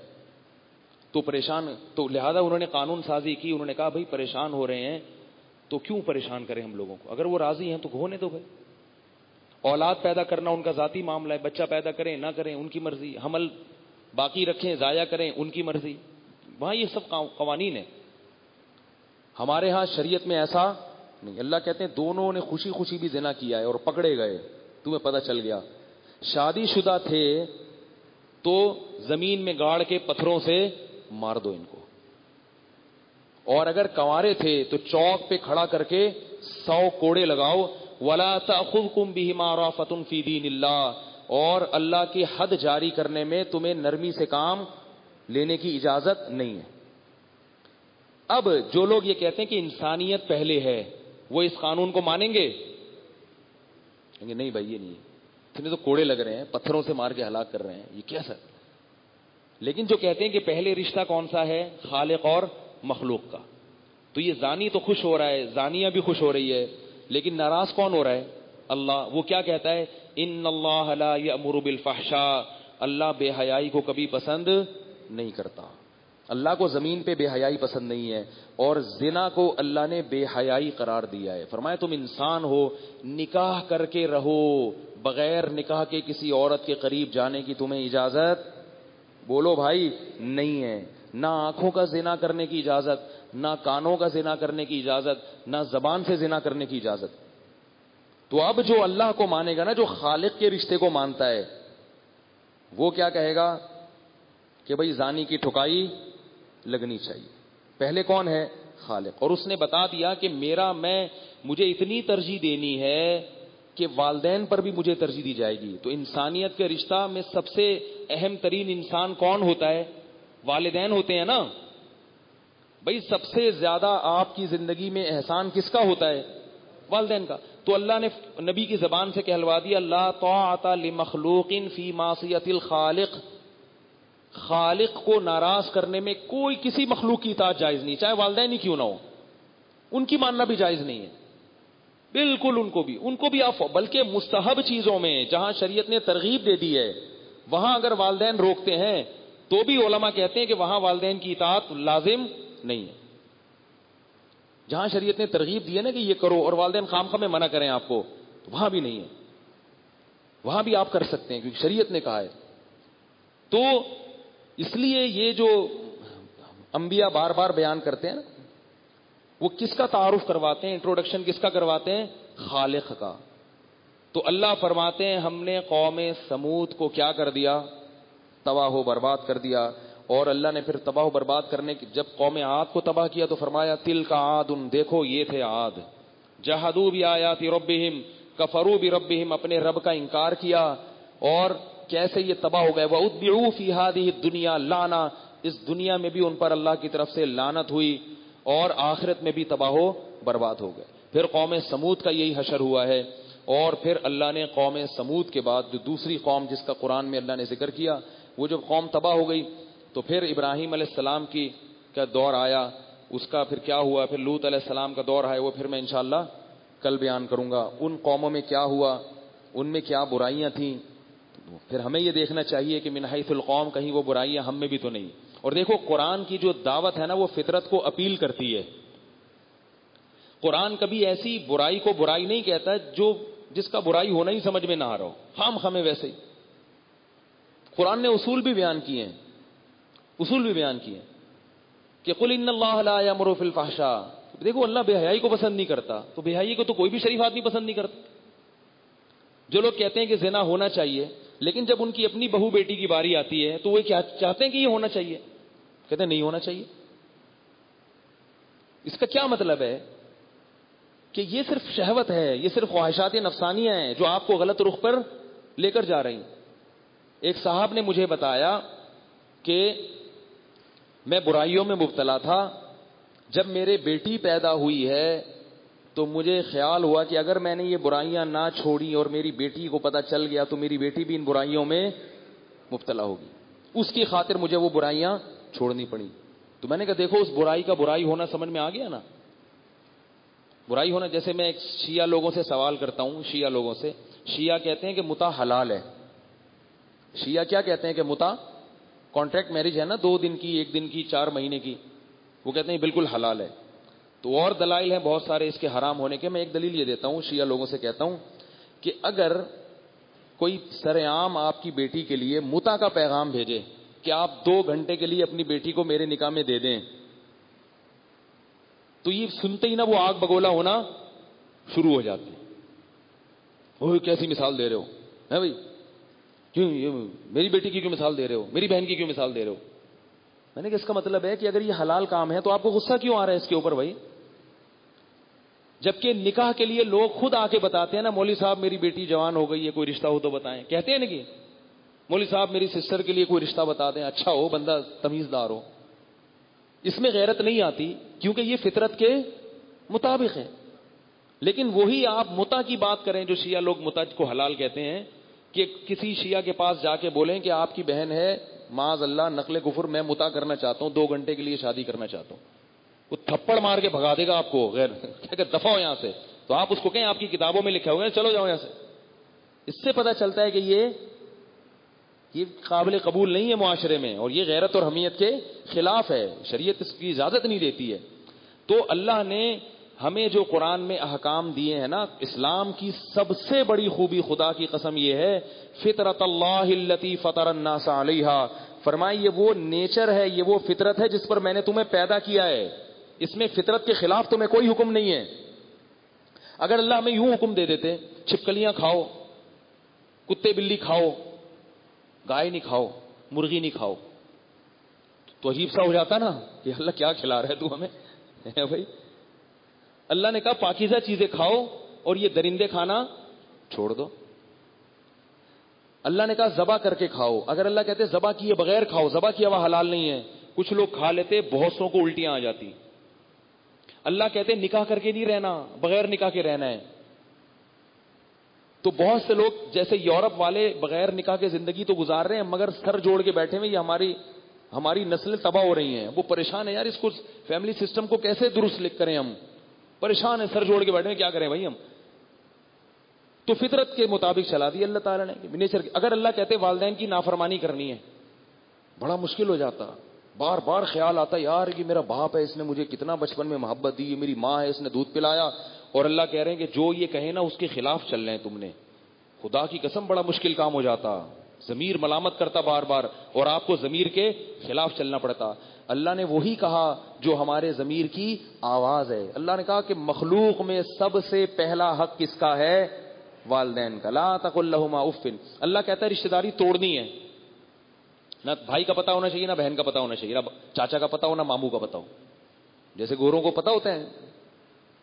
تو پریشان, تو لہذا انہوں نے قانون سازی کی. انہوں نے کہا بھائی پریشان ہو رہے ہیں تو کیوں پریشان کریں ہم لوگوں کو, اگر وہ راضی ہیں تو ہونے دو بھائی. اولاد پیدا کرنا ان کا ذاتی معاملہ ہے, بچہ پیدا کریں نہ کریں ان کی مرضی, حمل باقی رکھیں ضائع کریں ان کی مرضی. وہاں یہ سب قوانین ہیں. ہمارے ہاں شریعت میں ایسا نہیں. اللہ کہتے ہیں دونوں نے خوشی خوشی بھی زنا کیا ہے اور پکڑے گئے, تمہیں پتہ چل گیا. شادی شدہ تھے تو زمین میں گاڑ کے پتھروں سے مار دو ان کو, اور اگر کنوارے تھے تو چوک پہ کھڑا کر کے 100 کوڑے لگاؤ. ولا تأخذکم بہما رأفۃ فی دین اللہ, اور اللہ کی حد جاری کرنے میں تمہیں نرمی سے کام لینے کی اجازت نہیں ہے. اب جو لوگ یہ کہتے ہیں کہ انسانیت پہلے ہے, وہ اس قانون کو مانیں گے؟ کہیں گے نہیں بھائی یہ نہیں, اتنے تو کوڑے لگ رہے ہیں, پتھروں سے مار کے ہلاک کر رہے ہیں, یہ کیا سر. لیکن جو کہتے ہیں کہ پہلے رشتہ کون سا ہے, خالق اور مخلوق کا, تو یہ زانی تو خوش ہو رہا ہے, زانیہ بھی خوش ہو رہی ہے, لیکن ناراض کون ہو رہا ہے؟ اللہ. وہ کیا کہتا ہے؟ ان اللہ لا یأمر بالفحشاء, اللہ بے حیائی کو کبھی پسند نہیں کرتا. اللہ کو زمین پہ بے حیائی پسند نہیں ہے, اور زنا کو اللہ نے بے حیائی قرار دیا ہے. فرمایا تم انسان ہو, نکاح کر کے رہو, بغیر نکاح کے کسی عورت کے قریب جانے کی تمہیں اجازت, بولو بھائی, نہیں ہے. نہ آنکھوں کا زنا کرنے کی اجازت, نہ کانوں کا زنا کرنے کی اجازت, نہ زبان سے زنا کرنے کی اجازت. تو اب جو اللہ کو مانے گا نا, جو خالق کے رشتے کو مانتا ہے, وہ کیا کہے گا کہ بھائی زانی کی ٹھکائی لگنی چاہیے. پہلے کون ہے؟ خالق. اور اس نے بتا دیا کہ مجھے اتنی ترجیح دینی ہے کہ والدین پر بھی مجھے ترجیح دی جائے گی. تو انسانیت کے رشتہ میں سب سے اہم ترین انسان کون ہوتا ہے؟ والدین ہوتے ہیں نا بھائی. سب سے زیادہ آپ کی زندگی میں احسان کس کا ہوتا ہے؟ والدین کا. تو اللہ نے نبی کی زبان سے کہلوا دیا, لا طاعۃ لمخلوق فی معصیۃ الخالق. خالق کو ناراض کرنے میں کوئی کسی مخلوق کی اطاعت جائز نہیں, چاہے والدین ہی کیوں نہ ہو, ان کی ماننا بھی جائز نہیں ہے بالکل. ان کو بھی آپ, بلکہ مستحب چیزوں میں جہاں شریعت نے ترغیب دے دی ہے, وہاں اگر والدین روکتے ہیں تو بھی علماء کہتے ہیں کہ وہاں والدین کی اطاعت لازم نہیں ہے. جہاں شریعت نے ترغیب دی ہے نا کہ یہ کرو, اور والدین خامخواہ میں منع کریں آپ کو, تو وہاں بھی نہیں ہے. وہاں بھی آپ کر سکتے ہیں کیونکہ شریعت نے کہا ہے. تو اس لیے یہ جو انبیاء بار بار بیان کرتے ہیں نا, وہ کس کا تعارف کرواتے ہیں, انٹروڈکشن کس کا کرواتے ہیں؟ خالق کا. تو اللہ فرماتے ہیں ہم نے قوم سمود کو کیا کر دیا؟ تباہ و برباد کر دیا. اور اللہ نے پھر تباہ و برباد کرنے کی, جب قوم عاد کو تباہ کیا تو فرمایا تلک عاد, دیکھو یہ تھے عاد, جحدوا بآیات ربہم کفروا بربہم, اپنے رب کا انکار کیا, اور کیسے یہ تباہ ہو گئے. وَأُتْبِعُوا فِي هَذِهِ الدُّنْيَا لَعْنَةً, اس دنیا میں بھی ان پر اللہ کی طرف سے لعنت ہوئی, اور آخرت میں بھی تباہ و برباد ہو گئے. پھر قوم سمود کا یہی حشر ہوا ہے. اور پھر اللہ نے قوم سمود کے بعد جو دوسری قوم جس کا قرآن میں اللہ نے ذکر کیا, وہ جب قوم تباہ ہو گئی تو پھر ابراہیم علیہ السلام کا دور آیا, اس کا پھر کیا ہوا, پھر لوط علیہ السلام کا دور آیا, وہ پھر میں انشاءاللہ کل بیان کروں گا. ان قوموں میں کیا ہوا, ان میں کیا برائیاں تھیں. پھر ہمیں یہ دیکھنا چاہیے کہ من حیث القوم, کہیں وہ برائیاں ہم میں بھی تو نہیں. اور دیکھو قرآن کی جو دعوت ہے نا, وہ فطرت کو اپیل کرتی ہے. قرآن کبھی ایسی برائی کو برائی نہیں کہتا جس کا برائی ہونا ہی سمجھ میں نہ آ رہا ہو, خام خامے ویسے ہی. قرآن نے اصول بھی بیان کیے ہیں کہ قل ان اللہ لا یأمر فی الفحشاء. دیکھو اللہ بے حیائی کو پسند نہیں کرتا, تو بے حیائی کو تو کوئی بھی شریف آدمی پسند نہیں کرتا. جو لوگ کہتے ہیں کہ زنا ہونا چاہیے, لیکن جب ان کی اپنی بہو بیٹی کی باری آتی ہے تو وہ کیا چاہتے ہیں کہ یہ ہونا چاہیے, کہتے ہیں نہیں ہونا چاہیے. اس کا کیا مطلب ہے کہ یہ صرف شہوت ہے, یہ صرف خواہشات نفسانیاں ہیں جو آپ کو غلط رخ پر لے کر جا رہی ہیں. ایک صاحب نے مجھے بتایا کہ میں برائیوں میں مبتلا تھا, جب میرے بیٹی پیدا ہوئی ہے تو مجھے خیال ہوا کہ اگر میں نے یہ برائیاں نہ چھوڑی اور میری بیٹی کو پتہ چل گیا تو میری بیٹی بھی ان برائیوں میں مبتلا ہوگی. اس کی خاطر مجھے وہ برائیاں چھوڑنی پڑی. تو میں نے کہا دیکھو اس برائی کا برائی ہونا سمجھ میں آ گیا نا. برائی ہونا, جیسے میں شیعہ لوگوں سے سوال کرتا ہوں, شیعہ کہتے ہیں کہ متع حلال ہے. شیعہ کیا کہتے ہیں کہ متع کانٹریکٹ میرج ہے نا, 2 دن کی, 1 دن کی, 4 مہینے کی, وہ کہتے ہیں بالکل حلال ہے. تو اور دلائل ہیں بہت سارے اس کے حرام ہونے کے. میں ایک دلیل یہ دیتا ہوں, شیعہ لوگوں سے کہتا ہوں کہ اگر کوئی سرعام آپ کی بیٹی کے لیے متع کا پیغام بھیجے کہ آپ 2 گھنٹے کے لیے اپنی بیٹی کو میرے نکاح میں دے دیں, تو یہ سنتے ہی نا وہ آگ بگولا ہونا شروع ہو جاتے ہیں. وہ کیسی مثال دے رہے ہو ہے بھائی, کیوں میری بیٹی کی کیوں مثال دے رہے ہو, میری بہن کی کیوں مثال دے رہے ہو. میں نے کہا اس کا مطلب ہے کہ اگر یہ حلال کام ہے تو آپ کو غصہ کیوں آ رہا ہے اس کے اوپر بھائی. جبکہ نکاح کے لیے لوگ خود آ کے بتاتے ہیں نا، مولوی صاحب میری بیٹی جوان ہو گئی ہے، کوئی رشتہ ہو تو بتائیں. کہتے ہیں نا کہ مولوی صاحب میری سسٹر کے لیے کوئی رشتہ بتا دیں، اچھا ہو، بندہ تمیزدار ہو. اس میں غیرت نہیں آتی کیونکہ یہ فطرت کے مطابق ہے. لیکن وہی آپ متع کی بات کریں، جو شیعہ لوگ متع کو حلال کہتے ہیں، کہ کسی شیعہ کے پاس جا کے بولیں کہ آپ کی بہن ہے معاذ اللہ نقل کفر، میں متع کرنا چاہتا ہوں، 2 گھنٹے کے لیے شادی کرنا چاہتا ہوں، وہ تھپڑ مار کے بھگا دے گا آپ کو، غیر کہ دفع ہو یہاں سے. تو آپ اس کو کہیں آپ کی کتابوں میں لکھا ہوگا چلو جاؤ یہاں سے. اس سے پتہ چلتا ہے کہ یہ قابل قبول نہیں ہے معاشرے میں، اور یہ غیرت اور حمیت کے خلاف ہے، شریعت اس کی اجازت نہیں دیتی ہے. تو اللہ نے ہمیں جو قرآن میں احکام دیے ہیں نا، اسلام کی سب سے بڑی خوبی خدا کی قسم یہ ہے، فطرت اللہ التی فطر الناس علیہا، فرمائی یہ وہ نیچر ہے، یہ وہ فطرت ہے جس پر میں نے تمہیں پیدا کیا ہے. اس میں فطرت کے خلاف تمہیں کوئی حکم نہیں ہے. اگر اللہ ہمیں یوں حکم دے دیتے چھپکلیاں کھاؤ، کتے بلی کھاؤ، گائے نہیں کھاؤ، مرغی نہیں کھاؤ، تو عجیب سا ہو جاتا نا کہ اللہ کیا کھلا رہا ہے تو ہمیں بھائی. اللہ نے کہا پاکیزہ چیزیں کھاؤ اور یہ درندے کھانا چھوڑ دو. اللہ نے کہا ذبح کر کے کھاؤ، اگر اللہ کہتے ذبح کیے بغیر کھاؤ، ذبح کیا ہوا حلال نہیں ہے، کچھ لوگ کھا لیتے، بہت سو کو الٹیاں آ جاتی. اللہ کہتے نکاح کر کے نہیں رہنا، بغیر نکاح کے رہنا ہے. تو بہت سے لوگ جیسے یورپ والے بغیر نکاح کے زندگی تو گزار رہے ہیں، مگر سر جوڑ کے بیٹھے ہوئے، یہ ہماری نسلیں تباہ ہو رہی ہیں. وہ پریشان ہے یار، اس کو فیملی سسٹم کو کیسے درست لکھ کریں، ہم پریشان ہیں، سر جوڑ کے بیٹھے ہیں، کیا کریں بھائی ہم. تو فطرت کے مطابق چلا دی اللہ تعالیٰ نے نیچر. اگر اللہ کہتے والدین کی نافرمانی کرنی ہے، بڑا مشکل ہو جاتا. بار بار خیال آتا یار کہ میرا باپ ہے، اس نے مجھے کتنا بچپن میں محبت دی، میری ماں ہے، اس نے دودھ پلایا، اور اللہ کہہ رہے ہیں کہ جو یہ کہے نا اس کے خلاف چل رہے ہیں تم نے. خدا کی قسم بڑا مشکل کام ہو جاتا. ضمیر ملامت کرتا بار بار، اور آپ کو ضمیر کے خلاف چلنا پڑتا. اللہ نے وہی کہا جو ہمارے ضمیر کی آواز ہے. اللہ نے کہا کہ مخلوق میں سب سے پہلا حق کس کا ہے؟ والدین کا. لا تقل لهما اف. اللہ کہتا ہے رشتہ داری توڑنی ہے، نہ بھائی کا پتہ ہونا چاہیے، نہ بہن کا پتہ ہونا چاہیے، نہ چاچا کا پتہ ہو، نہ ماموں کا پتہ ہو. جیسے گوروں کو پتہ ہوتا ہے،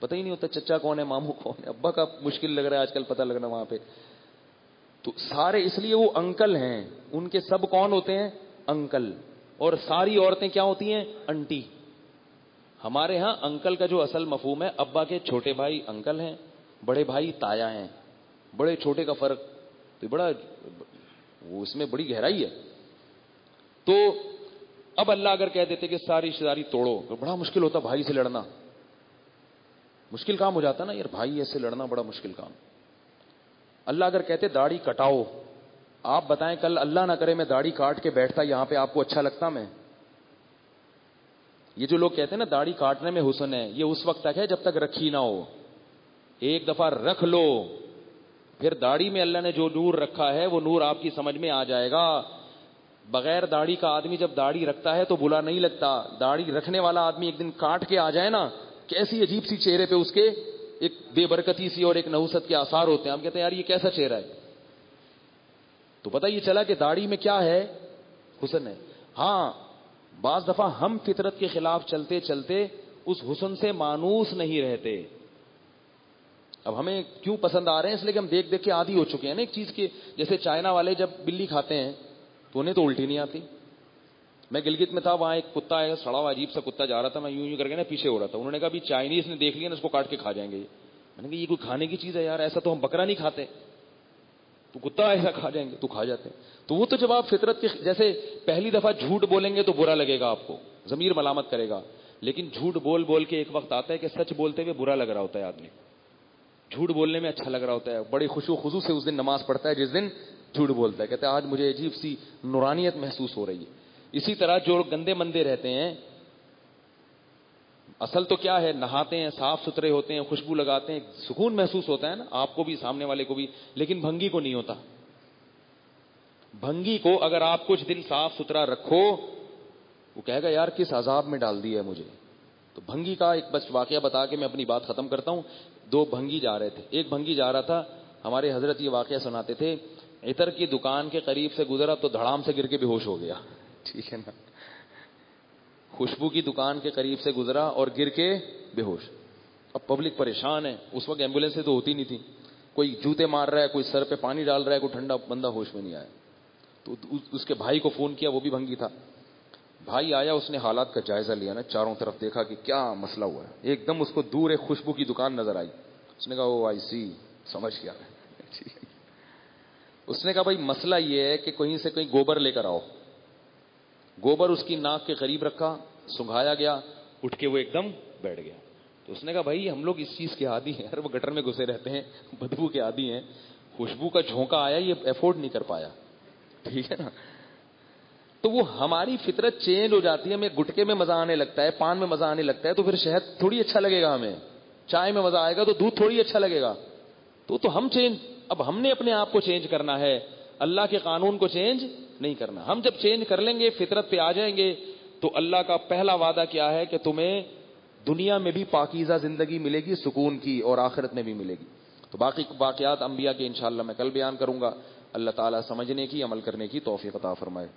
پتہ ہی نہیں ہوتا چچا کون ہے، ماموں کون ہے، ابا کا مشکل لگ رہا ہے آج کل پتہ لگنا وہاں پہ. تو سارے اس لیے وہ انکل ہیں، ان کے سب کون ہوتے ہیں؟ انکل. اور ساری عورتیں کیا ہوتی ہیں؟ انٹی. ہمارے ہاں انکل کا جو اصل مفہوم ہے، ابا کے چھوٹے بھائی انکل ہیں، بڑے بھائی تایا ہیں. بڑے چھوٹے کا فرق تو بڑا، وہ اس میں بڑی گہرائی ہے. تو اب اللہ اگر کہہ دیتے کہ ساری رشتہ داری توڑو تو بڑا مشکل ہوتا، بھائی سے لڑنا مشکل کام ہو جاتا نا یار، بھائی ایسے لڑنا بڑا مشکل کام. اللہ اگر کہتے داڑھی کٹاؤ، آپ بتائیں کل اللہ نہ کرے میں داڑھی کاٹ کے بیٹھتا یہاں پہ، آپ کو اچھا لگتا؟ میں یہ جو لوگ کہتے ہیں نا داڑھی کاٹنے میں حسن ہے، یہ اس وقت تک ہے جب تک رکھی نہ ہو. ایک دفعہ رکھ لو، پھر داڑھی میں اللہ نے جو نور رکھا ہے وہ نور آپ کی سمجھ میں آ جائے گا. بغیر داڑھی کا آدمی جب داڑھی رکھتا ہے تو برا نہیں لگتا. داڑھی رکھنے والا آدمی ایک دن کاٹ کے آ جائے نا، کیسی عجیب سی چہرے پہ اس کے ایک بے برکتی سی اور ایک نحوست کے آثار ہوتے ہیں. ہم کہتے ہیں یار یہ کیسا چہرہ ہے؟ تو پتہ یہ چلا کہ داڑھی میں کیا ہے؟ حسن ہے. ہاں بعض دفعہ ہم فطرت کے خلاف چلتے چلتے اس حسن سے مانوس نہیں رہتے. اب ہمیں کیوں پسند آ رہے ہیں؟ اس لیے کہ ہم دیکھ دیکھ کے عادی ہو چکے ہیں نا ایک چیز کے. جیسے چائنا والے جب بلی کھاتے ہیں تو انہیں تو الٹی نہیں آتی. میں گلگت میں تھا، وہاں ایک کتا ہے سڑا ہوا عجیب سا کتا جا رہا تھا، میں یوں کر کے نا پیچھے ہو رہا تھا. انہوں نے کہا بھی چائنیز نے دیکھ لیا نا اس کو کاٹ کے کھا جائیں گے. میں نے کہا یہ کوئی کھانے کی چیز ہے یار، ایسا تو ہم بکرا نہیں کھاتے، تو کتا ایسا کھا جائیں گے؟ تو کھا جاتے ہیں. تو وہ تو جب آپ فطرت کے جیسے پہلی دفعہ جھوٹ بولیں گے تو برا لگے گا آپ کو، ضمیر ملامت کرے گا. لیکن جھوٹ بول بول کے ایک وقت آتا ہے کہ سچ بولتے ہوئے برا لگ رہا ہوتا ہے آدمی. جھوٹ بولنے میں اچھا لگ رہا ہوتا ہے، بڑی خوشو خضو سے اس دن نماز پڑھتا ہے جس دن جھوٹ بولتا ہے. کہتا ہے آج مجھے عجیب سی نورانیت محسوس ہو رہی ہے. اسی طرح جو گندے مندے رہتے ہیں، اصل تو کیا ہے؟ نہاتے ہیں، صاف ستھرے ہوتے ہیں، خوشبو لگاتے ہیں، سکون محسوس ہوتا ہے نا آپ کو بھی، سامنے والے کو بھی. لیکن بھنگی کو نہیں ہوتا. بھنگی کو اگر آپ کچھ دن صاف ستھرا رکھو، وہ کہے گا یار کس عذاب میں ڈال دیا ہے مجھے. تو بھنگی کا ایک بس واقعہ بتا کے میں اپنی بات ختم کرتا ہوں. 2 بھنگی جا رہے تھے، ایک بھنگی جا رہا تھا، ہمارے حضرت یہ واقعہ سناتے تھے، عطر کی دکان کے قریب سے گزرا تو دھڑام سے گر کے بے ہوش ہو گیا. ٹھیک ہے نا، خوشبو کی دکان کے قریب سے گزرا اور گر کے بے ہوش. اب پبلک پریشان ہے. اس وقت ایمبولینسیں تو ہوتی نہیں تھی. کوئی جوتے مار رہا ہے, کوئی سر پہ پانی ڈال رہا ہے, کوئی ٹھنڈا, بندہ ہوش میں نہیں آیا. تو اس کے بھائی کو فون کیا, وہ بھی بھنگی تھا. بھائی آیا, اس نے حالات کا جائزہ لیا نا, چاروں طرف دیکھا کہ کیا مسئلہ ہوا ہے. ایک دم اس کو دور ایک خوشبو کی دکان نظر آئی. اس نے کہا او آئی سی, سمجھ گیا. اس نے کہا بھائی مسئلہ یہ ہے کہ کہیں سے کہیں گوبر لے کر آؤ. گوبر اس کی ناک کے قریب رکھا, سنگھایا گیا, اٹھ کے وہ ایک دم بیٹھ گیا. تو اس نے کہا بھائی ہم لوگ اس چیز کے عادی ہیں, وہ گٹر میں گھسے رہتے ہیں, بدبو کے عادی ہیں, خوشبو کا جھونکا آیا, یہ افورڈ نہیں کر پایا. ٹھیک ہے نا. تو وہ ہماری فطرت چینج ہو جاتی ہے. ہمیں گٹکے میں مزہ آنے لگتا ہے, پان میں مزہ آنے لگتا ہے, تو پھر شہد تھوڑی اچھا لگے گا ہمیں. چائے میں مزہ آئے گا تو دودھ تھوڑی اچھا لگے گا. تو ہم چینج, اب ہم نے اپنے آپ کو چینج کرنا ہے, اللہ کے قانون کو چینج نہیں کرنا. ہم جب چینج کر لیں گے, فطرت پہ آ جائیں گے, تو اللہ کا پہلا وعدہ کیا ہے کہ تمہیں دنیا میں بھی پاکیزہ زندگی ملے گی, سکون کی, اور آخرت میں بھی ملے گی. تو باقی واقعات انبیاء کے انشاءاللہ میں کل بیان کروں گا. اللہ تعالیٰ سمجھنے کی, عمل کرنے کی توفیق عطا فرمائے.